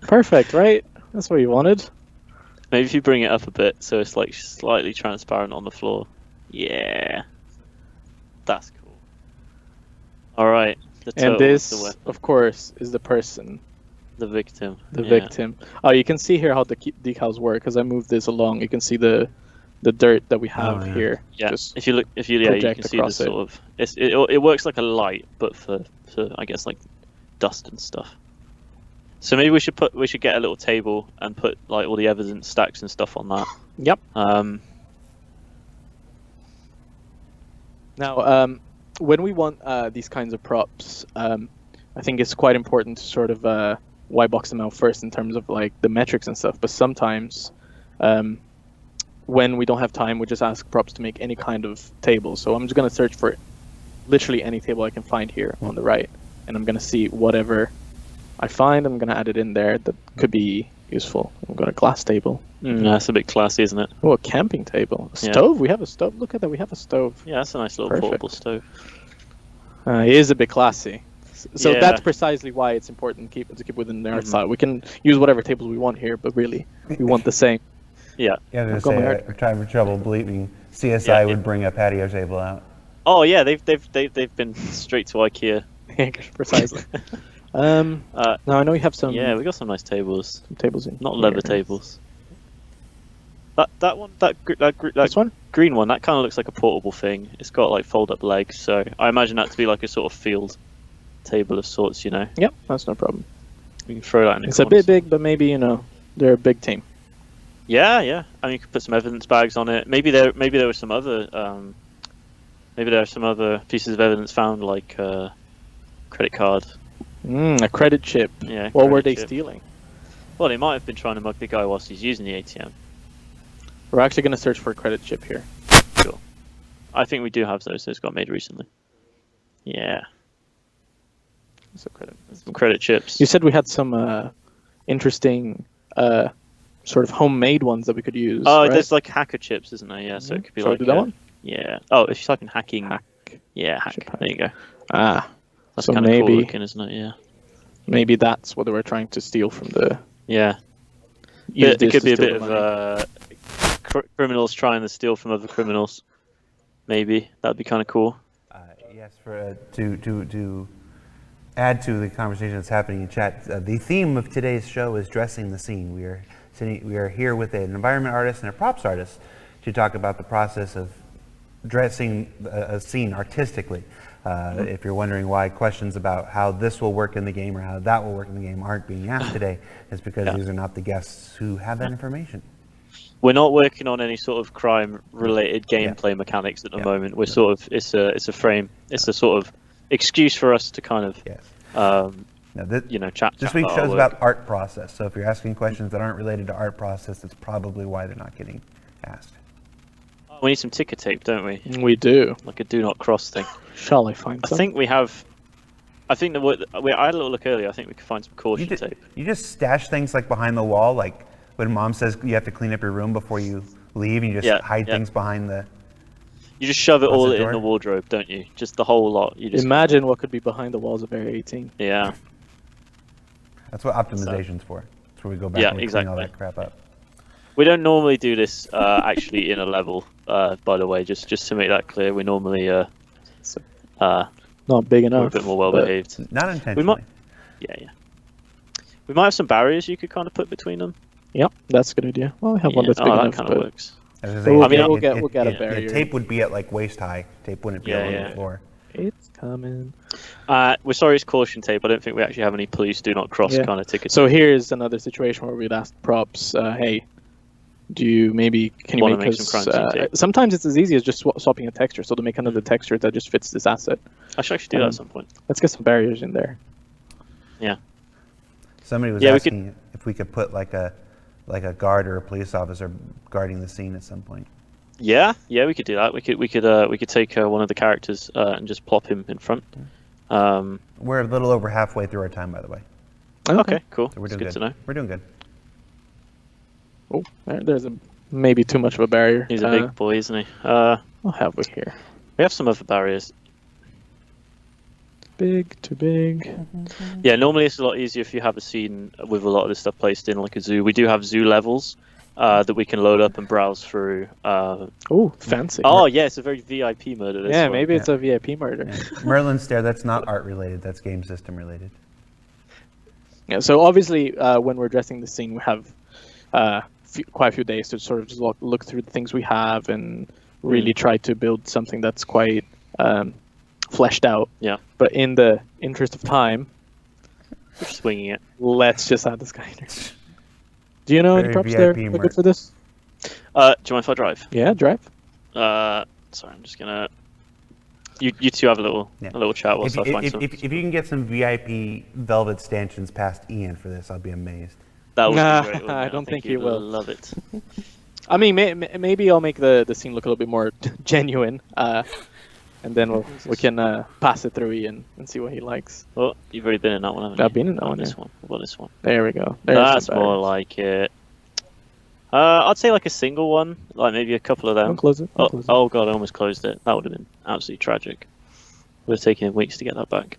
Speaker 3: perfect, right? That's what you wanted.
Speaker 2: Maybe if you bring it up a bit so it's like slightly transparent on the floor. Yeah. That's cool. All right. The turtle
Speaker 3: And
Speaker 2: is the
Speaker 3: this,
Speaker 2: weapon.
Speaker 3: of course, is the person,
Speaker 2: The victim.
Speaker 3: the
Speaker 2: Yeah.
Speaker 3: victim. Oh, you can see here how the decals work because I moved this along. You can see the dirt that we have
Speaker 1: yeah.
Speaker 3: here.
Speaker 2: Yeah.
Speaker 3: Just
Speaker 2: If you look, you can
Speaker 3: project
Speaker 2: see the
Speaker 3: across it.
Speaker 2: sort of. It works like a light, but for I guess like dust and stuff. So maybe we should get a little table and put like all the evidence stacks and stuff on that.
Speaker 3: Yep. Now, when we want these kinds of props, I think it's quite important to sort of white box them out first in terms of like the metrics and stuff. But sometimes, when we don't have time, we just ask props to make any kind of table. So I'm just gonna search for literally any table I can find here on the right, and I'm gonna see whatever I find. I'm gonna add it in there that could be useful. I've got a glass table.
Speaker 2: That's a bit classy, isn't it?
Speaker 3: Oh, a camping table. A
Speaker 2: Yeah.
Speaker 3: stove. We have a stove. Look at that. We have a stove.
Speaker 2: Yeah, that's a nice little
Speaker 3: Perfect.
Speaker 2: portable stove.
Speaker 3: It is a bit classy. So
Speaker 2: Yeah.
Speaker 3: that's precisely why it's important to keep within the art style. We can use whatever tables we want here, but really, we want the same.
Speaker 2: Yeah.
Speaker 1: Yeah, I was
Speaker 3: got
Speaker 1: going
Speaker 3: my
Speaker 1: to say,
Speaker 3: art.
Speaker 1: I'm trying for trouble believing CSI
Speaker 2: Yeah,
Speaker 1: would
Speaker 2: yeah.
Speaker 1: bring a patio table out.
Speaker 2: Oh yeah, they've been straight to IKEA.
Speaker 3: Precisely. Now I know you have some,
Speaker 2: Yeah, we got some nice tables.
Speaker 3: some tables in.
Speaker 2: Not
Speaker 3: here.
Speaker 2: leather tables. That one, that
Speaker 3: This one?
Speaker 2: green one, that kind of looks like a portable thing. It's got like fold-up legs, so I imagine that to be like a sort of field table of sorts. You know,
Speaker 3: Yep, that's no problem.
Speaker 2: we can throw that in. The
Speaker 3: It's a
Speaker 2: corners.
Speaker 3: bit big, but maybe they're a big team.
Speaker 2: Yeah, yeah. I mean, you could put some evidence bags on it. Maybe there were some other maybe there are some other pieces of evidence found, like credit card.
Speaker 3: A credit chip.
Speaker 2: Yeah.
Speaker 3: What were they
Speaker 2: credit chip.
Speaker 3: stealing?
Speaker 2: Well, they might have been trying to mug the guy whilst he's using the ATM.
Speaker 3: We're actually going to search for a credit chip here.
Speaker 2: Sure. I think we do have those. Those got made recently. Yeah.
Speaker 3: So credit.
Speaker 2: Some credit chips.
Speaker 3: You said we had some interesting sort of homemade ones that we could use.
Speaker 2: Oh,
Speaker 3: right?
Speaker 2: there's like hacker chips, isn't there? Yeah, so it could be
Speaker 3: Shall we
Speaker 2: like
Speaker 3: do that one?
Speaker 2: Yeah. Oh, if you're typing hacking.
Speaker 3: Hack.
Speaker 2: Yeah, hack.
Speaker 3: Chip hack.
Speaker 2: There you go.
Speaker 3: Ah,
Speaker 2: That's
Speaker 3: so
Speaker 2: kind of cool
Speaker 3: maybe
Speaker 2: looking, isn't it? Yeah.
Speaker 3: maybe that's what they were trying to steal from the.
Speaker 2: Yeah.
Speaker 3: use
Speaker 2: It
Speaker 3: this
Speaker 2: could
Speaker 3: to
Speaker 2: be a
Speaker 3: steal
Speaker 2: bit
Speaker 3: the
Speaker 2: of
Speaker 3: money.
Speaker 2: criminals trying to steal from other criminals. Maybe that'd be kind of cool.
Speaker 1: Yes, to add to the conversation that's happening in chat, the theme of today's show is dressing the scene. We are here with an environment artist and a props artist to talk about the process of dressing a scene artistically. If you're wondering why questions about how this will work in the game or how that will work in the game aren't being asked today, it's because these are not the guests who have that information.
Speaker 2: We're not working on any sort of crime-related gameplay mechanics at the moment. We're sort of it's a frame. It's a sort of excuse for us to kind of chat.
Speaker 1: This week's show's about art process. So if you're asking questions that aren't related to art process, that's probably why they're not getting asked.
Speaker 2: We need some ticker tape, don't we?
Speaker 3: We do.
Speaker 2: Like a do not cross thing.
Speaker 3: Shall I find some?
Speaker 2: I think we have. I think I had a little look earlier. I think we could find some caution tape.
Speaker 1: You just stash things like behind the wall, like when Mom says you have to clean up your room before you leave, and you just hide things behind the.
Speaker 2: You just shove it all in the wardrobe, don't you? Just the whole lot. You just
Speaker 3: imagine what could be behind the walls of Area 18.
Speaker 2: Yeah.
Speaker 1: That's what optimization's for. That's where we go back and we clean all that crap up.
Speaker 2: We don't normally do this actually in a level, by the way, just to make that clear. We normally
Speaker 3: not big enough.
Speaker 2: We're a bit more well behaved.
Speaker 1: Not intentionally.
Speaker 2: We might have some barriers you could kind of put between them.
Speaker 3: Yep, that's a good idea. Well, we have one that's big enough.
Speaker 2: That kind of works.
Speaker 3: We'll get a barrier.
Speaker 1: Yeah, tape would be at like waist high. Tape wouldn't be on the floor.
Speaker 3: It's coming.
Speaker 2: We're sorry, it's caution tape. I don't think we actually have any police do not cross kind of tickets.
Speaker 3: So here's another situation where we'd ask props, hey, can you make us... sometimes it's as easy as just swapping a texture, so to make another texture that just fits this asset.
Speaker 2: I should actually do that at some point.
Speaker 3: Let's get some barriers in there.
Speaker 2: Yeah.
Speaker 1: Somebody was asking if we could put like a guard or a police officer guarding the scene at some point.
Speaker 2: Yeah, we could do that. We could take one of the characters and just plop him in front.
Speaker 1: We're a little over halfway through our time, by the way.
Speaker 2: Okay, cool.
Speaker 1: So we're doing
Speaker 2: good to know.
Speaker 1: We're doing good.
Speaker 3: Oh, there's maybe too much of a barrier.
Speaker 2: He's a big boy, isn't he?
Speaker 3: What have we here?
Speaker 2: We have some other barriers.
Speaker 3: Big, too big.
Speaker 2: Yeah, normally it's a lot easier if you have a scene with a lot of this stuff placed in, like a zoo. We do have zoo levels that we can load up and browse through.
Speaker 3: Oh, fancy.
Speaker 2: Oh, yeah, it's a very VIP murder.
Speaker 3: Maybe it's a VIP murder.
Speaker 1: Yeah. Merlin's Stare, that's not art related, that's game system related.
Speaker 3: Yeah, so obviously when we're addressing the scene, we have quite a few days to sort of just look through the things we have and really try to build something that's quite fleshed out.
Speaker 2: Yeah.
Speaker 3: But in the interest of time,
Speaker 2: we're swinging it.
Speaker 3: Let's just add this guy in there. Do you know any props there that are good for this?
Speaker 2: Do you mind if I drive?
Speaker 3: Yeah, drive.
Speaker 2: Sorry, I'm just gonna. You two have a little chat whilst I find some.
Speaker 1: If you can get some VIP velvet stanchions past Ian for this, I'll be amazed.
Speaker 2: That would be great.
Speaker 3: I don't think he will.
Speaker 2: Love it.
Speaker 3: I mean, maybe I'll make the scene look a little bit more genuine, and then we can pass it through Ian and see what he likes.
Speaker 2: Oh, you've already been in that one, haven't you?
Speaker 3: I've been in that one.
Speaker 2: This one. What about this one?
Speaker 3: There we go.
Speaker 2: That's more like it. I'd say like a single one, like maybe a couple of them.
Speaker 3: Don't close it.
Speaker 2: Oh god, I almost closed it. That would have been absolutely tragic. Would have taken weeks to get that back.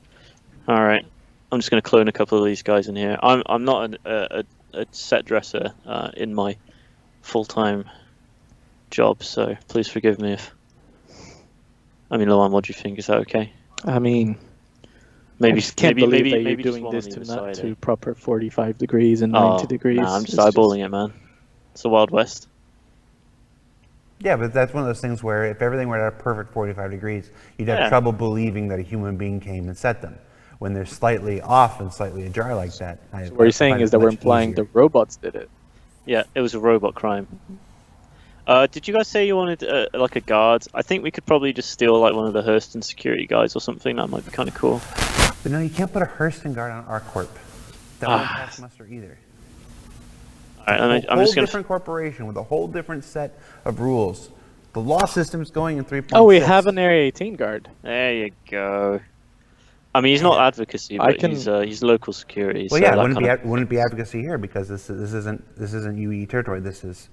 Speaker 2: All right, I'm just going to clone a couple of these guys in here. I'm not a set dresser in my full-time job, so please forgive me if. I mean, Luan, what do you think? Is that okay?
Speaker 3: I mean,
Speaker 2: maybe
Speaker 3: I just can't believe that you're
Speaker 2: maybe
Speaker 3: doing this to proper 45 degrees and 90 degrees.
Speaker 2: Nah, I'm just eyeballing it, man. It's the Wild West.
Speaker 1: Yeah, but that's one of those things where if everything were at a perfect 45 degrees, you'd have trouble believing that a human being came and set them. When they're slightly off and slightly ajar like that.
Speaker 3: So what you're saying is that we're implying the robots did it.
Speaker 2: Yeah, it was a robot crime. Did you guys say you wanted like a guard? I think we could probably just steal like one of the Hurston security guys or something. That might be kind of cool.
Speaker 1: But no, you can't put a Hurston guard on ArcCorp. That won't pass muster either.
Speaker 2: All right, I'm just gonna.
Speaker 1: Different corporation with a whole different set of rules. The law system's going in 3.6.
Speaker 3: Oh, we have an Area 18 guard.
Speaker 2: There you go. I mean, he's not advocacy, but he's local security.
Speaker 1: Well, so yeah, it wouldn't be advocacy here because this isn't UE territory. This is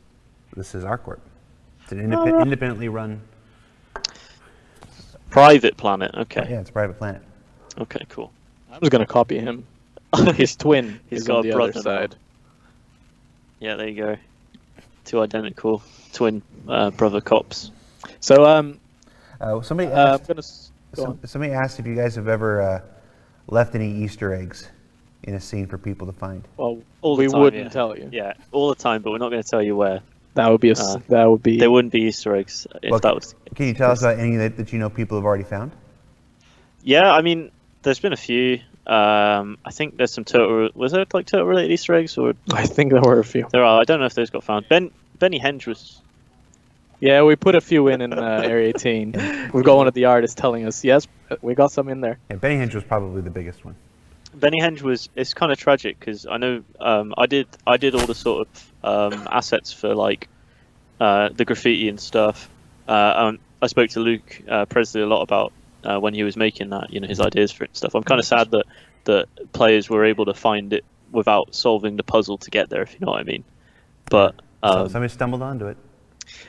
Speaker 1: ArcCorp. It's an independently run
Speaker 2: private planet. Okay.
Speaker 1: Yeah, it's a private planet.
Speaker 2: Okay, cool.
Speaker 3: I'm just gonna copy him. His twin
Speaker 2: He's
Speaker 3: is
Speaker 2: got
Speaker 3: on the other side.
Speaker 2: Yeah, there you go. Two identical twin brother cops.
Speaker 1: So somebody asked. Somebody asked if you guys have ever left any Easter eggs in a scene for people to find.
Speaker 3: Well, we wouldn't tell you.
Speaker 2: Yeah, all the time, but we're not going to tell you where.
Speaker 3: That would be.
Speaker 2: There wouldn't be Easter eggs if that was.
Speaker 1: Can you tell us about any that you know people have already found?
Speaker 2: Yeah, I mean, there's been a few. I think there's some turtle. Was there like turtle-related Easter eggs, or
Speaker 3: I think there were a few.
Speaker 2: there are? I don't know if those got found. Benny Henge was.
Speaker 3: Yeah, we put a few in Area 18. We've got one of the artists telling us, yes, we got some in there.
Speaker 1: Yeah, Benny Henge was probably the biggest one.
Speaker 2: Benny Henge was. It's kind of tragic because I know I did all the sort of assets for like the graffiti and stuff. I spoke to Luke Presley a lot about when he was making that, his ideas for it and stuff. I'm kind of sad that players were able to find it without solving the puzzle to get there, if you know what I mean. But
Speaker 1: So somebody stumbled onto it.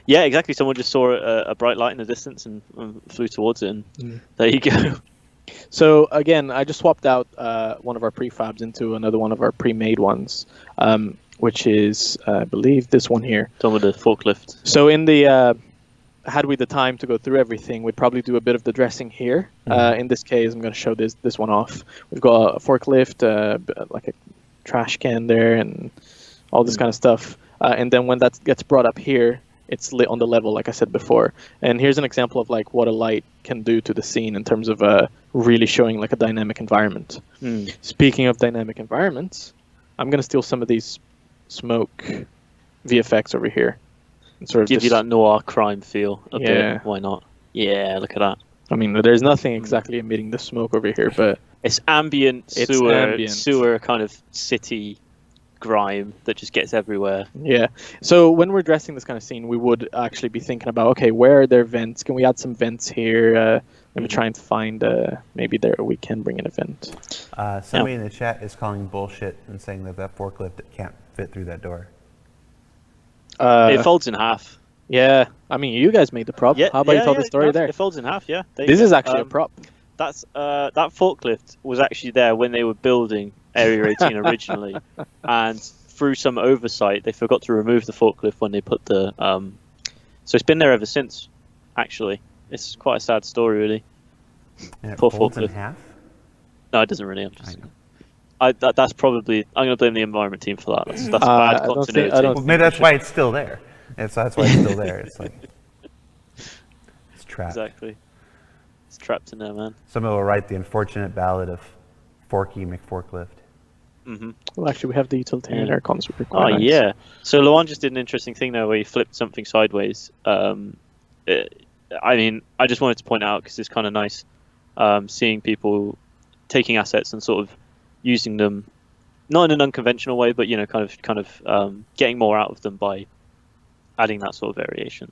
Speaker 2: yeah, exactly. Someone just saw a bright light in the distance and flew towards it, and there you go.
Speaker 3: So again, I just swapped out one of our prefabs into another one of our pre-made ones, which is, I believe, this one here.
Speaker 2: Done with the forklift.
Speaker 3: So in the had we the time to go through everything, we'd probably do a bit of the dressing here. In this case, I'm going to show this one off. We've got a forklift, like a trash can there, and all this kind of stuff. And then when that gets brought up here, it's lit on the level, like I said before. And here's an example of like what a light can do to the scene in terms of really showing like a dynamic environment. Speaking of dynamic environments, I'm going to steal some of these smoke VFX over here. And sort of
Speaker 2: Give you that noir crime feel a bit. Why not? Yeah, look at that.
Speaker 3: I mean, there's nothing exactly emitting the smoke over here, but
Speaker 2: it's ambient sewer kind of city grime that just gets everywhere.
Speaker 3: Yeah. So when we're dressing this kind of scene, we would actually be thinking about, okay, where are there vents? Can we add some vents here? Let me try and find maybe there we can bring in a vent.
Speaker 1: Somebody in the chat is calling bullshit and saying that forklift can't fit through that door.
Speaker 2: It folds in half.
Speaker 3: Yeah, I mean, you guys made the prop. How about you tell the story there?
Speaker 2: It folds in half. Yeah.
Speaker 3: This is actually a prop.
Speaker 2: That's that forklift was actually there when they were building Area 18 originally, and through some oversight, they forgot to remove the forklift when they put the. So it's been there ever since. Actually, it's quite a sad story, really.
Speaker 1: And it
Speaker 2: Poor
Speaker 1: folds in
Speaker 2: forklift.
Speaker 1: half?
Speaker 2: No, it doesn't really. That's probably. I'm going to blame the environment team for that. That's bad continuity.
Speaker 1: Well, maybe that's why it's still there. That's why it's still there. It's like it's trapped.
Speaker 2: Exactly. It's trapped in there, man.
Speaker 1: Someone will write the unfortunate ballad of Forky McForklift.
Speaker 3: Well, actually, we have the utilitarian air cons.
Speaker 2: Nice. Yeah. So Luan just did an interesting thing there where he flipped something sideways. I mean, I just wanted to point out because it's kind of nice seeing people taking assets and sort of using them, not in an unconventional way, but kind of getting more out of them by adding that sort of variation.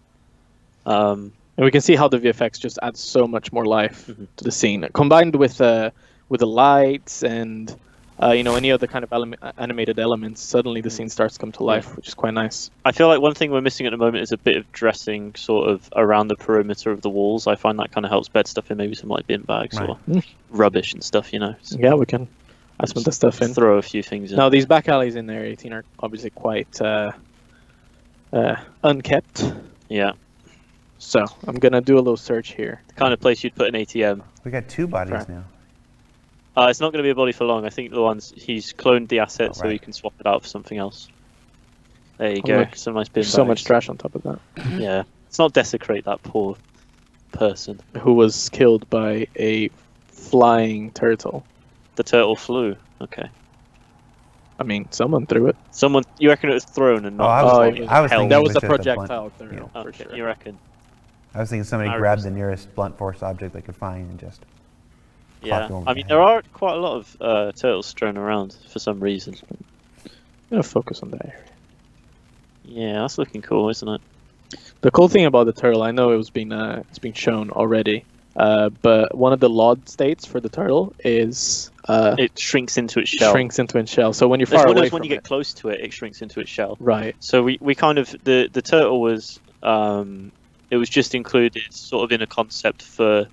Speaker 3: And we can see how the VFX just adds so much more life to the scene, combined with the lights and any other kind of animated elements. Suddenly, the scene starts to come to life, which is quite nice.
Speaker 2: I feel like one thing we're missing at the moment is a bit of dressing, sort of around the perimeter of the walls. I find that kind of helps bed stuff in, maybe some like bin bags or rubbish and stuff. So
Speaker 3: yeah, we can add some of the stuff in.
Speaker 2: Throw a few things in.
Speaker 3: Now, these back alleys in Area 18 are obviously quite unkept.
Speaker 2: Yeah.
Speaker 3: So I'm gonna do a little search here.
Speaker 2: The kind of place you'd put an ATM.
Speaker 1: We got two bodies now.
Speaker 2: It's not going to be a body for long. I think he's cloned the asset so he can swap it out for something else. There you go. Some nice bin bags.
Speaker 3: So much trash on top of that.
Speaker 2: Yeah. Let's not desecrate that poor person.
Speaker 3: Who was killed by a flying turtle.
Speaker 2: The turtle flew. Okay.
Speaker 3: I mean, someone threw it.
Speaker 2: You reckon it was thrown and not?
Speaker 1: I was thinking
Speaker 3: that was a
Speaker 1: the
Speaker 3: projectile turtle.
Speaker 2: Yeah.
Speaker 3: For sure.
Speaker 2: You reckon?
Speaker 1: I was thinking somebody grabbed the nearest blunt force object they could find and just.
Speaker 2: Yeah, I mean, there are quite a lot of turtles strewn around for some reason.
Speaker 3: I'm gonna focus on that area.
Speaker 2: Yeah, that's looking cool, isn't it?
Speaker 3: The cool thing about the turtle, I know it's been shown already, but one of the LOD states for the turtle is
Speaker 2: it shrinks into its shell.
Speaker 3: So when you're far away
Speaker 2: when you get close to it, it shrinks into its shell.
Speaker 3: Right.
Speaker 2: So we kind of the turtle was it was just included sort of in a concept for.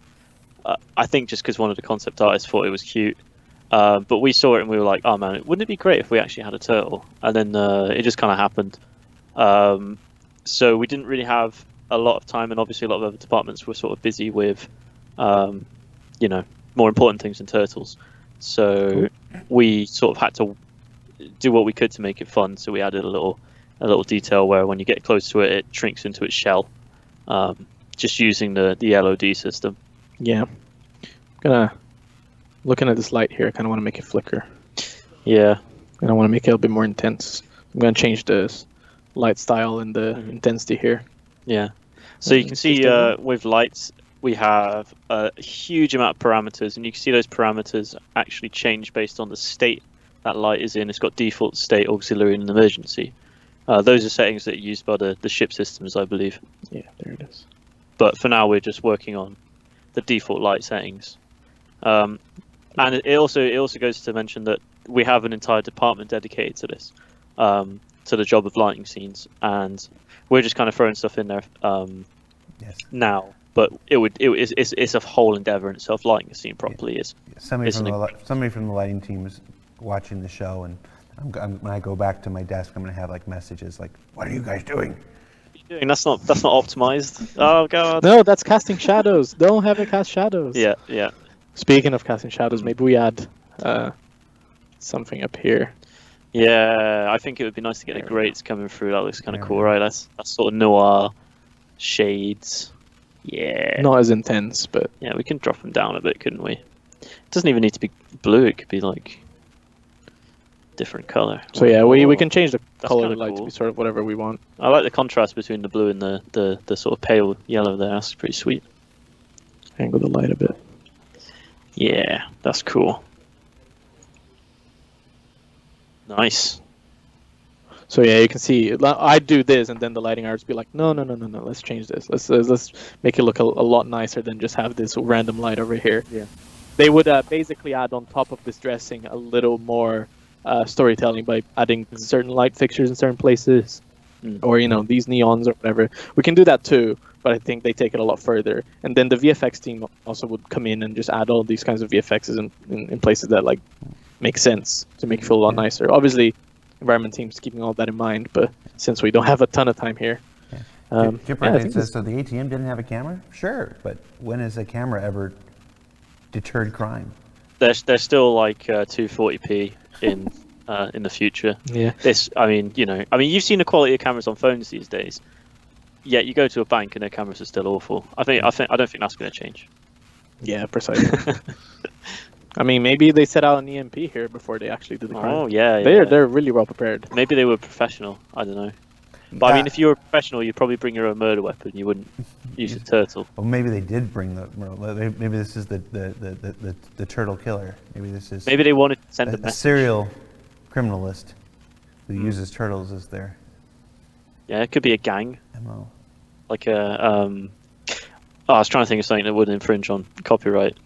Speaker 2: I think just because one of the concept artists thought it was cute, but we saw it and we were like, "Oh man, wouldn't it be great if we actually had a turtle?" And then it just kind of happened. So we didn't really have a lot of time, and obviously a lot of other departments were sort of busy with, more important things than turtles. So we sort of had to do what we could to make it fun. So we added a little detail where when you get close to it, it shrinks into its shell, just using the LOD system.
Speaker 3: Yeah, I'm gonna Looking at this light here, I kind of want to make it flicker.
Speaker 2: Yeah.
Speaker 3: And I want to make it a bit more intense. I'm going to change the light style and the intensity here.
Speaker 2: Yeah. So you can see with lights, we have a huge amount of parameters, and you can see those parameters actually change based on the state that light is in. It's got default state, auxiliary, and emergency. Those are settings that are used by the ship systems, I believe.
Speaker 3: Yeah, there it is.
Speaker 2: But for now, we're just working on the default light settings. And it also goes to mention that we have an entire department dedicated to this, to the job of lighting scenes, and we're just kind of throwing stuff in there now. But it's a whole endeavor in itself. Lighting a scene properly is.
Speaker 1: Somebody from the lighting team is watching the show, and when I go back to my desk, I'm going to have like messages like, "What are you guys doing?"
Speaker 2: That's not optimized. Oh god.
Speaker 3: No, that's casting shadows. Don't have it cast shadows.
Speaker 2: Yeah.
Speaker 3: Speaking of casting shadows, maybe we add something up here.
Speaker 2: Yeah, I think it would be nice to get the grates coming through. That looks kind of cool, right? That's sort of noir shades. Yeah.
Speaker 3: Not as intense, but
Speaker 2: yeah, we can drop them down a bit, couldn't we? It doesn't even need to be blue. It could be like different color.
Speaker 3: So yeah, we can change the color of the
Speaker 2: kinda
Speaker 3: light to
Speaker 2: cool.
Speaker 3: be sort of whatever we want.
Speaker 2: I like the contrast between the blue and the sort of pale yellow there. That's pretty sweet.
Speaker 3: Angle the light a bit.
Speaker 2: Yeah, that's cool. Nice.
Speaker 3: So yeah, you can see I do this, and then the lighting artists be like, no, let's change this. Let's make it look a lot nicer than just have this random light over here.
Speaker 2: Yeah.
Speaker 3: They would basically add on top of this dressing a little more storytelling by adding certain light fixtures in certain places, or these neons or whatever. We can do that too, but I think they take it a lot further. And then the VFX team also would come in and just add all these kinds of VFXs in places that like make sense to make it feel a lot nicer. Obviously, environment team's keeping all that in mind, but since we don't have a ton of time here,
Speaker 1: says, so the ATM didn't have a camera? Sure, but when has a camera ever deterred crime?
Speaker 2: They're still like 240p in the future.
Speaker 3: Yeah.
Speaker 2: You've seen the quality of cameras on phones these days. Yeah, you go to a bank and their cameras are still awful. I don't think that's going to change.
Speaker 3: Yeah, precisely. I mean, maybe they set out an EMP here before they actually did the crime.
Speaker 2: Oh yeah.
Speaker 3: They're really well prepared.
Speaker 2: Maybe they were professional. I don't know. But I mean, if you were a professional, you'd probably bring your own murder weapon. You wouldn't use a turtle.
Speaker 1: Well, maybe they did bring maybe this is the turtle killer.
Speaker 2: Maybe they wanted to send a message.
Speaker 1: Serial criminalist who uses turtles as their.
Speaker 2: Yeah, it could be a gang.
Speaker 1: MO.
Speaker 2: Like I was trying to think of something that wouldn't infringe on copyright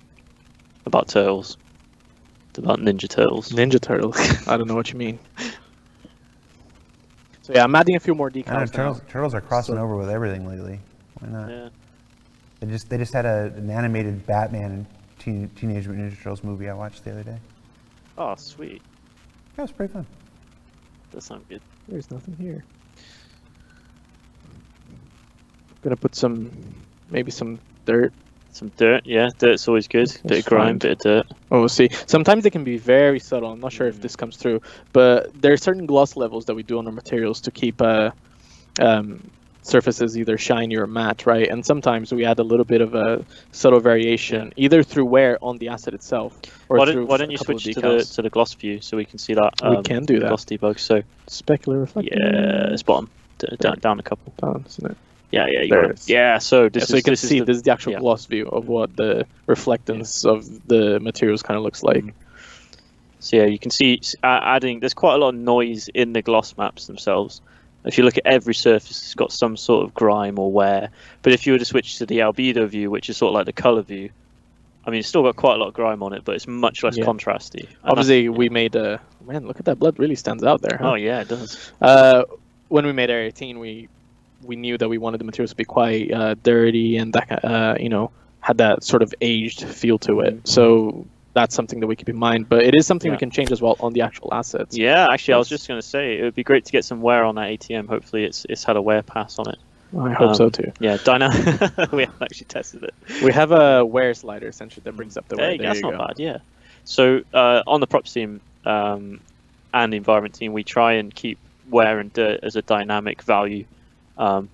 Speaker 2: about turtles. About Ninja Turtles.
Speaker 3: Ninja Turtles. I don't know what you mean. So yeah, I'm adding a few more decals.
Speaker 1: Turtles are crossing over with everything lately. Why not?
Speaker 2: Yeah.
Speaker 1: They just had an animated Batman and Teenage Mutant Ninja Turtles movie I watched the other day.
Speaker 2: Oh, sweet.
Speaker 1: That was pretty fun.
Speaker 2: That sounds good.
Speaker 3: There's nothing here. Gonna put maybe some dirt.
Speaker 2: Some dirt, yeah. Dirt's always good. Bit of grime, bit of dirt.
Speaker 3: Oh, we'll see. Sometimes they can be very subtle. I'm not sure if this comes through, but there are certain gloss levels that we do on our materials to keep surfaces either shiny or matte, right? And sometimes we add a little bit of a subtle variation, either through wear on the asset itself, or
Speaker 2: why
Speaker 3: through
Speaker 2: don't you switch to the gloss view so we can see that?
Speaker 3: We can do that.
Speaker 2: Gloss debug. So
Speaker 3: specular reflector.
Speaker 2: Yeah, it's bottom. Down a couple.
Speaker 3: Down, isn't it?
Speaker 2: Yeah, you
Speaker 3: there
Speaker 2: got it. Yeah, so this
Speaker 3: you can see this is the actual gloss view of what the reflectance of the materials kind of looks like.
Speaker 2: So yeah, you can see adding. There's quite a lot of noise in the gloss maps themselves. If you look at every surface, it's got some sort of grime or wear. But if you were to switch to the albedo view, which is sort of like the color view, I mean, it's still got quite a lot of grime on it, but it's much less contrasty. And
Speaker 3: obviously, we made a man. Look at that blood, really stands out there. Huh?
Speaker 2: Oh yeah, it does.
Speaker 3: When we made Area 18, we knew that we wanted the materials to be quite dirty and that had that sort of aged feel to it. So that's something that we keep in mind. But it is something we can change as well on the actual assets.
Speaker 2: Yeah, actually, I was just going to say it would be great to get some wear on that ATM. Hopefully, it's had a wear pass on it.
Speaker 3: I hope so too.
Speaker 2: Yeah, dynamic. We haven't actually tested it.
Speaker 3: We have a wear slider essentially that brings up the wear.
Speaker 2: That's not bad. Yeah. So on the props team and the environment team, we try and keep wear and dirt as a dynamic value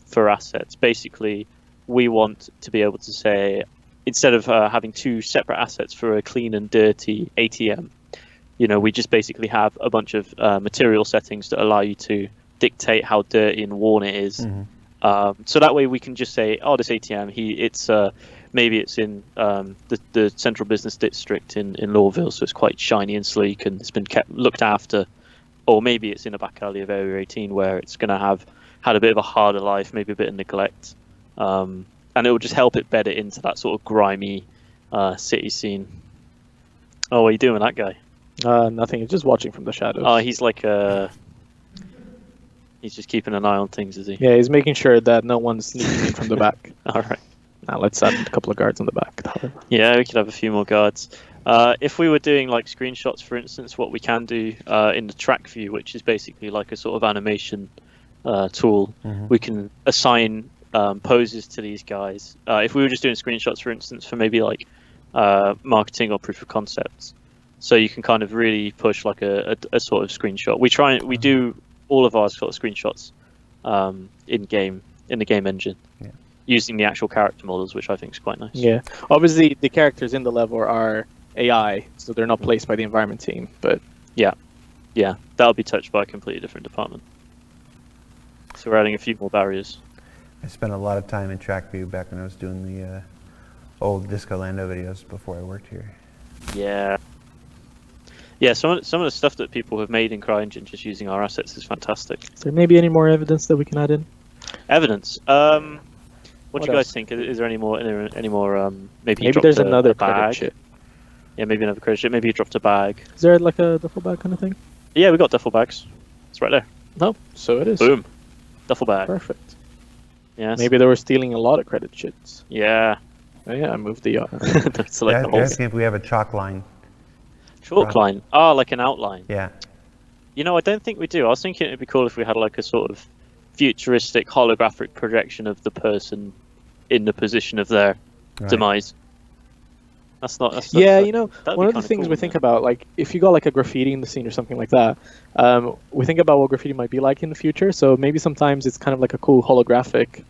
Speaker 2: for assets. Basically, we want to be able to say instead of having two separate assets for a clean and dirty ATM, we just basically have a bunch of material settings that allow you to dictate how dirty and worn it is. So that way we can just say, oh, this ATM, maybe it's in the central business district in Lawville, so it's quite shiny and sleek and it's been looked after. Or maybe it's in a back alley of Area 18 where it's going to have had a bit of a harder life, maybe a bit of neglect. And it will just help it bed it into that sort of grimy city scene. Oh, what are you doing with that guy?
Speaker 3: Nothing. He's just watching from the shadows.
Speaker 2: Oh, he's like he's just keeping an eye on things, is he?
Speaker 3: Yeah, he's making sure that no one's sneaking in from the back.
Speaker 2: All right.
Speaker 3: Now let's add a couple of guards on the back.
Speaker 2: Yeah, we could have a few more guards. If we were doing like screenshots, for instance, what we can do in the track view, which is basically like a sort of animation tool, we can assign poses to these guys. If we were just doing screenshots, for instance, for maybe like marketing or proof of concepts, so you can kind of really push like a sort of screenshot. We do all of our sort of screenshots in the game engine. Using the actual character models, which I think is quite nice.
Speaker 3: Yeah, obviously the characters in the level are AI, so they're not placed by the environment team. But
Speaker 2: yeah, that'll be touched by a completely different department. So we're adding a few more barriers.
Speaker 1: I spent a lot of time in track view back when I was doing the old Disco Lando videos before I worked here.
Speaker 2: Yeah, some of the stuff that people have made in CryEngine just using our assets is fantastic.
Speaker 3: Is there maybe any more evidence that we can add in?
Speaker 2: Evidence. What do you guys think? Is there any more? Maybe
Speaker 3: there's another
Speaker 2: bag.
Speaker 3: credit chip.
Speaker 2: Yeah, maybe another credit chip. Maybe you dropped a bag.
Speaker 3: Is there like a duffel bag kind of thing?
Speaker 2: Yeah, we got duffel bags. It's right there.
Speaker 3: No, so it is.
Speaker 2: Boom, duffel bag.
Speaker 3: Perfect.
Speaker 2: Yes.
Speaker 3: Maybe they were stealing a lot of credit chips.
Speaker 2: Yeah.
Speaker 3: Oh, yeah, I moved the.
Speaker 2: Select the whole.
Speaker 1: Asking if we have a chalk line.
Speaker 2: Chalk line. Oh, like an outline.
Speaker 1: Yeah.
Speaker 2: I don't think we do. I was thinking it'd be cool if we had like a sort of futuristic holographic projection of the person in the position of their demise. That's one
Speaker 3: of the things we think about, like if you got like a graffiti in the scene or something like that, we think about what graffiti might be like in the future. So maybe sometimes it's kind of like a cool holographic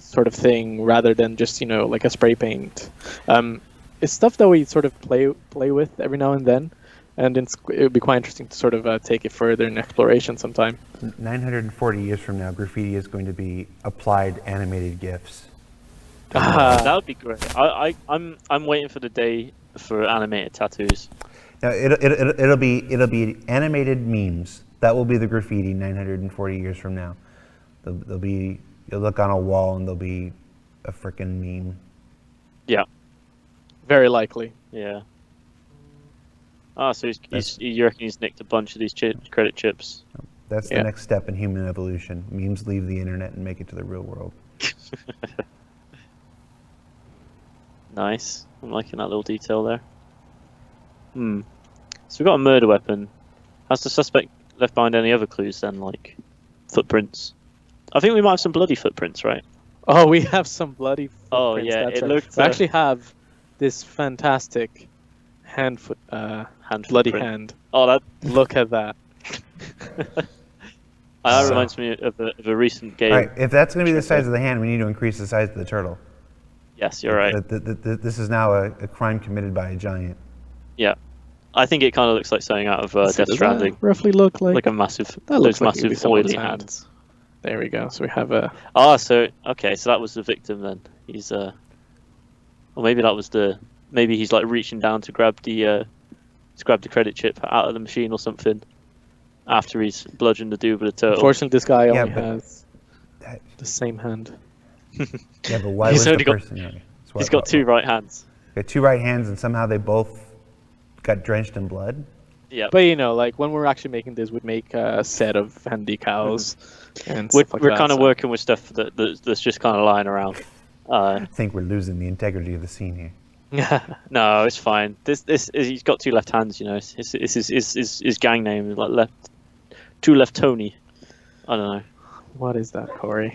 Speaker 3: sort of thing rather than just like a spray paint. It's stuff that we sort of play with every now and then, and it would be quite interesting to sort of take it further in exploration sometime.
Speaker 1: 940 years from now, graffiti is going to be applied animated GIFs.
Speaker 2: That would be great. I'm waiting for the day for animated tattoos.
Speaker 1: Now it'll be animated memes. That will be the graffiti 940 years from now. You'll look on a wall and there'll be a frickin' meme.
Speaker 2: Yeah.
Speaker 3: Very likely.
Speaker 2: Yeah. So you reckon he's nicked a bunch of these credit chips?
Speaker 1: That's the next step in human evolution. Memes leave the internet and make it to the real world.
Speaker 2: Nice. I'm liking that little detail there. So we've got a murder weapon. Has the suspect left behind any other clues then, like footprints? I think we might have some bloody footprints, right?
Speaker 3: Oh, we have some bloody footprints.
Speaker 2: Oh yeah,
Speaker 3: that's
Speaker 2: it
Speaker 3: right.
Speaker 2: looked.
Speaker 3: We actually have this fantastic bloody hand.
Speaker 2: Oh, that.
Speaker 3: Look at that.
Speaker 2: That reminds me of a recent game.
Speaker 1: All right, if that's going to be the size of the hand, we need to increase the size of the turtle.
Speaker 2: Yes, you're right.
Speaker 1: This is now a crime committed by a giant.
Speaker 2: Yeah, I think it kind of looks like something out of Death Stranding.
Speaker 3: Roughly look like
Speaker 2: a massive,
Speaker 3: those
Speaker 2: massive oily hands.
Speaker 3: There we go. So we have a.
Speaker 2: So that was the victim then. He's or maybe that was maybe he's like reaching down to grab the credit chip out of the machine or something after he's bludgeoned the dude with a turtle.
Speaker 3: Unfortunately, this guy only has the same hand.
Speaker 1: Yeah, but why was the person?
Speaker 2: He's got two right hands.
Speaker 1: Got two right hands, and somehow they both got drenched in blood.
Speaker 2: Yeah,
Speaker 3: but like when we're actually making this, we'd make a set of hand decals, and
Speaker 2: we're kind of working with stuff that's just kind of lying around.
Speaker 1: I think we're losing the integrity of the scene
Speaker 2: here. No, it's fine. He's got two left hands. His gang name is like two left Tony. I don't know.
Speaker 3: What is that, Cory?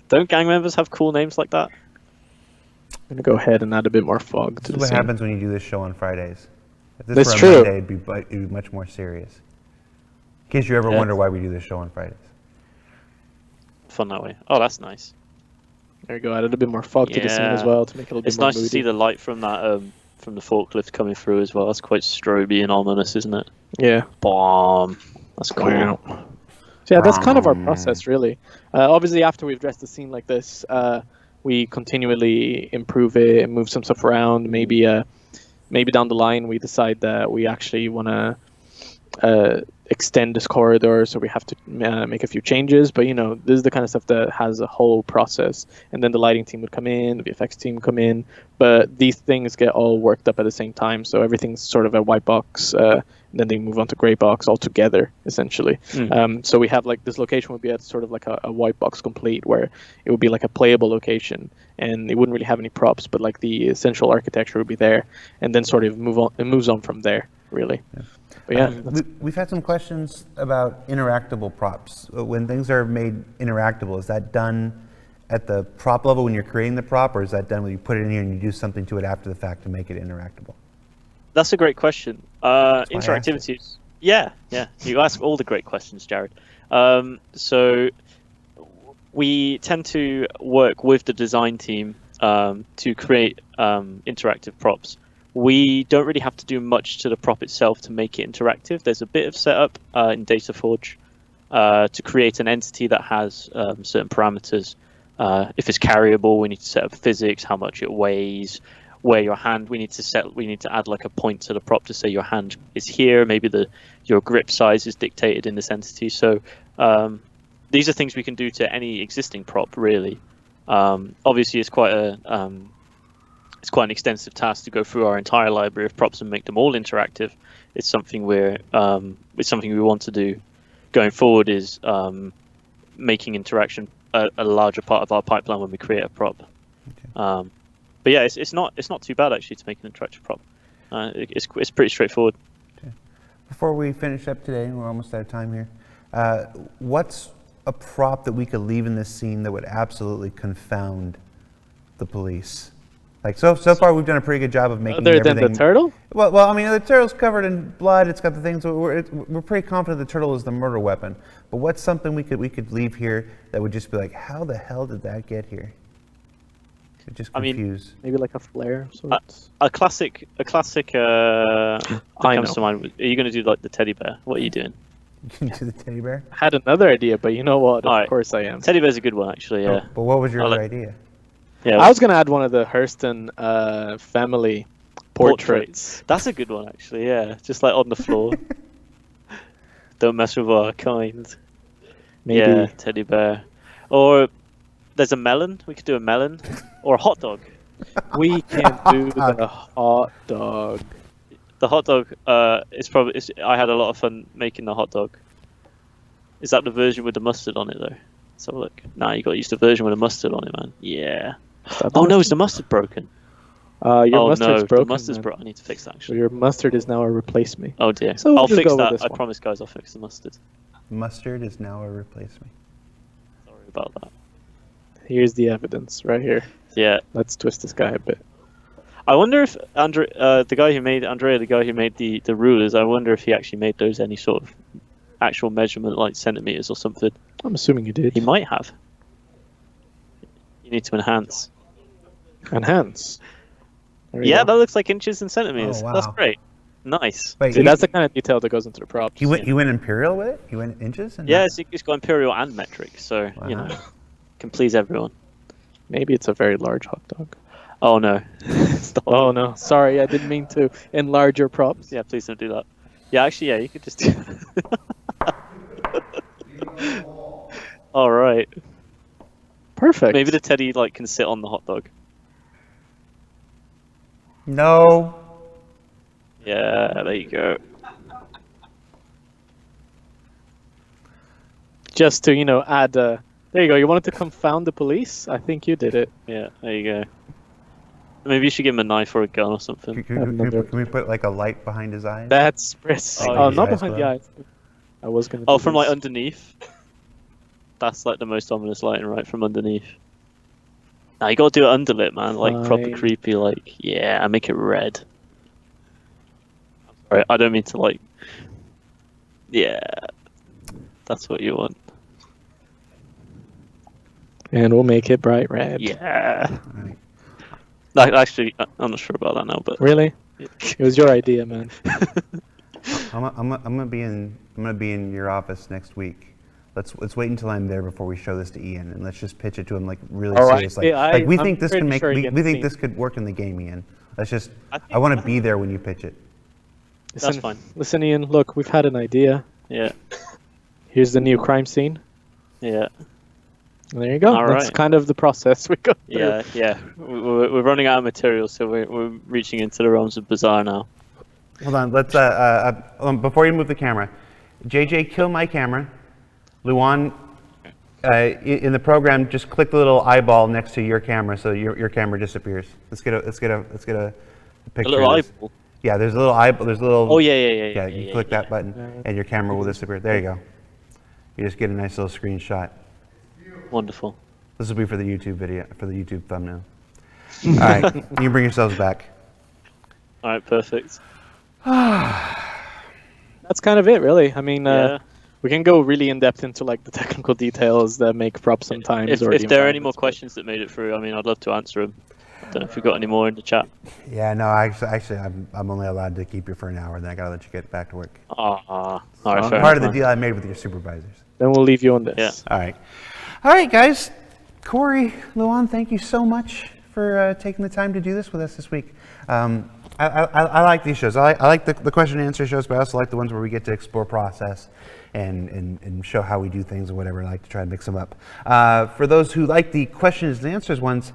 Speaker 2: Don't gang members have cool names like that?
Speaker 3: I'm gonna go ahead and add a bit more fog to the scene.
Speaker 1: This is what happens when you do this show on Fridays. If this
Speaker 3: That's
Speaker 1: were
Speaker 3: true.
Speaker 1: Monday, it'd be much more serious. In case you ever wonder why we do this show on Fridays.
Speaker 2: Fun that way. Oh, that's nice.
Speaker 3: There you go. Added a bit more fog to the scene as
Speaker 2: Yeah.
Speaker 3: well to make it a little
Speaker 2: It's
Speaker 3: bit more
Speaker 2: nice to see
Speaker 3: moody.
Speaker 2: the light from that from the forklift coming through as well. That's quite stroby and ominous, isn't it?
Speaker 3: Yeah.
Speaker 2: Bomb. That's cool.
Speaker 3: Wow. So yeah, that's kind of our process, really. Obviously, after we've dressed the scene like this, we continually improve it and move some stuff around. Maybe down the line we decide that we actually want to extend this corridor, so we have to make a few changes. But this is the kind of stuff that has a whole process, and then the lighting team would come in, the VFX team would come in, but these things get all worked up at the same time, so everything's sort of a white box, and then they move on to gray box all together, essentially. So we have like this location would be at sort of like a white box complete, where it would be like a playable location, and it wouldn't really have any props, but like the essential architecture would be there, and then sort of it moves on from there, really. But yeah,
Speaker 1: we've had some questions about interactable props. When things are made interactable, is that done at the prop level when you're creating the prop, or is that done when you put it in here and you do something to it after the fact to make it interactable?
Speaker 2: That's a great question. Interactivity. Yeah. You ask all the great questions, Jared. So we tend to work with the design team to create interactive props. We don't really have to do much to the prop itself to make it interactive. There's a bit of setup in DataForge to create an entity that has certain parameters. If it's carryable, we need to set up physics, how much it weighs, where your hand. We need to add like a point to the prop to say your hand is here. Maybe your grip size is dictated in this entity. So these are things we can do to any existing prop, really. Obviously, it's quite an extensive task to go through our entire library of props and make them all interactive. It's something we want to do going forward, is making interaction a larger part of our pipeline when we create a prop. Okay. But yeah, it's not too bad actually to make an interactive prop. It's pretty straightforward.
Speaker 1: Okay. Before we finish up today, we're almost out of time here. What's a prop that we could leave in this scene that would absolutely confound the police? Like so far, we've done a pretty good job of making
Speaker 3: other
Speaker 1: everything.
Speaker 3: than the turtle?
Speaker 1: Well, I mean, the turtle's covered in blood. It's got the things. We're pretty confident the turtle is the murder weapon. But what's something we could leave here that would just be like, how the hell did that get here? Just confuse.
Speaker 3: Maybe like a flare of sorts.
Speaker 2: A classic that comes to mind. Are you going to do like the teddy bear? What are you doing?
Speaker 1: You can do the teddy bear.
Speaker 3: I had another idea, but you know what? Of course I am.
Speaker 2: Teddy bear's a good one, actually. Yeah.
Speaker 1: But what was your other idea?
Speaker 3: Yeah, I was going to add one of the Hurston family portraits.
Speaker 2: That's a good one, actually. Yeah, just like on the floor. Don't mess with our kind.
Speaker 3: Maybe.
Speaker 2: Yeah, teddy bear. Or there's a melon. We could do a melon. Or a hot dog.
Speaker 3: We can do the hot dog.
Speaker 2: The hot dog is probably. I had a lot of fun making the hot dog. Is that the version with the mustard on it though? Let's have a look. Nah, you got to use the version with the mustard on it, man. Yeah. Oh no, is the mustard broken?
Speaker 3: Your mustard's broken.
Speaker 2: The mustard's broken. I need to fix that actually.
Speaker 3: So your mustard is now a replace me.
Speaker 2: Oh dear.
Speaker 3: So
Speaker 2: I'll fix that. I promise, guys. I'll fix the mustard.
Speaker 1: Mustard is now a replace me.
Speaker 2: Sorry about that.
Speaker 3: Here's the evidence right here.
Speaker 2: Yeah.
Speaker 3: Let's twist this guy a bit.
Speaker 2: I wonder if the guy who made the rulers, I wonder if he actually made those any sort of actual measurement, like centimeters or something.
Speaker 3: I'm assuming you did.
Speaker 2: He might have. You need to enhance.
Speaker 3: Enhance?
Speaker 2: Yeah, that looks like inches and centimeters.
Speaker 1: Oh, wow.
Speaker 2: That's great. Nice.
Speaker 1: Wait,
Speaker 3: See, that's the kind of detail that goes into the props.
Speaker 1: He went imperial with it? He went inches? And
Speaker 2: yeah, it's got imperial and metric, so, can please everyone.
Speaker 3: Maybe it's a very large hot dog.
Speaker 2: Oh, no.
Speaker 3: Oh, no. Sorry, I didn't mean to enlarge your props.
Speaker 2: Yeah, please don't do that. Yeah, actually, yeah, you could just do All right.
Speaker 3: Perfect.
Speaker 2: Maybe the teddy can sit on the hot dog.
Speaker 1: No.
Speaker 2: Yeah, there you go.
Speaker 3: Just to, add... there you go. You wanted to confound the police? I think you did it.
Speaker 2: Yeah, there you go. Maybe you should give him a knife or a gun or something.
Speaker 1: Can we put like a light behind his eyes?
Speaker 3: That's brisk.
Speaker 1: Oh,
Speaker 3: not behind the eyes. I was going to
Speaker 2: Oh, from like underneath? That's like the most ominous lighting, right? From underneath. Now you gotta do it underlit, man. Like proper creepy, yeah, and make it red. Sorry, I don't mean to yeah. That's what you want.
Speaker 3: And we'll make it bright red.
Speaker 2: Yeah.
Speaker 1: Right.
Speaker 2: Actually, I'm not sure about that now, but
Speaker 3: Really? It was your idea, man.
Speaker 1: I'm gonna be in your office next week. Let's wait until I'm there before we show this to Ian, and let's just pitch it to him like really
Speaker 3: All right.
Speaker 1: seriously.
Speaker 3: Yeah,
Speaker 1: Like we
Speaker 3: I'm
Speaker 1: think this
Speaker 3: pretty
Speaker 1: can make
Speaker 3: sure he
Speaker 1: we
Speaker 3: gets
Speaker 1: think
Speaker 3: seen.
Speaker 1: this could work in the game, Ian. Let's just.
Speaker 2: I think-
Speaker 1: I want to be there when you pitch it.
Speaker 2: That's fine.
Speaker 3: Listen, Ian, look, we've had an idea.
Speaker 2: Yeah.
Speaker 3: Here's the new crime scene.
Speaker 2: Yeah.
Speaker 3: And there you go.
Speaker 2: All
Speaker 3: That's
Speaker 2: right.
Speaker 3: kind of the process we go through.
Speaker 2: Yeah. Yeah. We're running out of material, so we're reaching into the realms of bizarre now.
Speaker 1: Hold on. Let's before you move the camera, JJ, kill my camera. Luan, in the program, just click the little eyeball next to your camera so your camera disappears. Let's get a picture.
Speaker 2: A little
Speaker 1: of this.
Speaker 2: eyeball.
Speaker 1: Yeah, there's a little eyeball. There's a little.
Speaker 2: Oh yeah.
Speaker 1: Yeah, you click that button, and your camera will disappear. There you go. You just get a nice little screenshot.
Speaker 2: Wonderful.
Speaker 1: This will be for the YouTube video, for the YouTube thumbnail. All right, you can bring yourselves back.
Speaker 2: All right. Perfect.
Speaker 3: That's kind of it, really. I mean,
Speaker 2: Yeah.
Speaker 3: we can go really in depth into like the technical details that make props sometimes.
Speaker 2: If
Speaker 3: or the
Speaker 2: there are any more
Speaker 3: environments, but-
Speaker 2: questions that made it through, I mean, I'd love to answer them. I don't know if we've got any more in the chat.
Speaker 1: Yeah, no, actually, I'm only allowed to keep you for an hour. Then I gotta let you get back to work.
Speaker 2: All right. Fair
Speaker 1: Part of
Speaker 2: enough,
Speaker 1: the deal I made with your supervisors.
Speaker 3: Then we'll leave you on this.
Speaker 2: Yeah.
Speaker 1: All right, guys. Cory, Luan, thank you so much for taking the time to do this with us this week. I like these shows. I like the question and answer shows, but I also like the ones where we get to explore process and show how we do things or whatever. I like to try and mix them up. For those who like the questions and answers ones,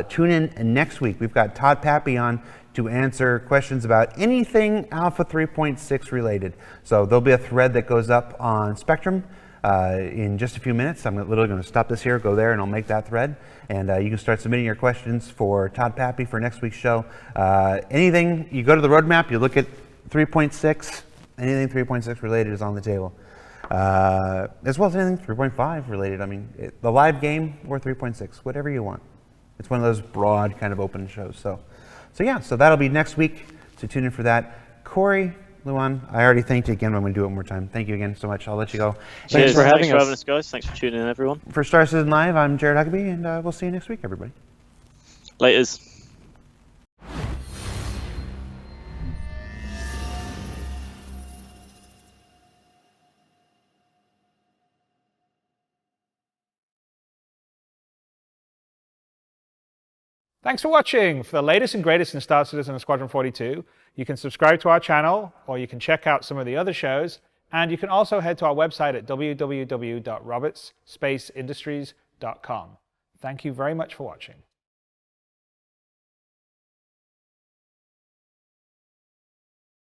Speaker 1: tune in next week. We've got Todd Pappy on to answer questions about anything Alpha 3.6 related. So there'll be a thread that goes up on Spectrum in just a few minutes. I'm literally going to stop this here, go there, and I'll make that thread. And you can start submitting your questions for Todd Pappy for next week's show. Anything, you go to the roadmap, you look at 3.6, anything 3.6 related is on the table. As well as anything 3.5 related. I mean, the live game or 3.6, whatever you want. It's one of those broad kind of open shows. So that'll be next week. So tune in for that. Cory, Luan, I already thanked you again. I'm going to do it one more time. Thank you again so much. I'll let you go.
Speaker 3: Thanks
Speaker 2: Cheers.
Speaker 3: for having us.
Speaker 2: us, guys. Thanks for tuning in, everyone.
Speaker 1: For Star Citizen Live, I'm Jared Huckabee, and we'll see you next week, everybody.
Speaker 2: Laters.
Speaker 4: Thanks for watching. For the latest and greatest in Star Citizen and Squadron 42, you can subscribe to our channel, or you can check out some of the other shows, and you can also head to our website at www.robertsspaceindustries.com. Thank you very much for watching.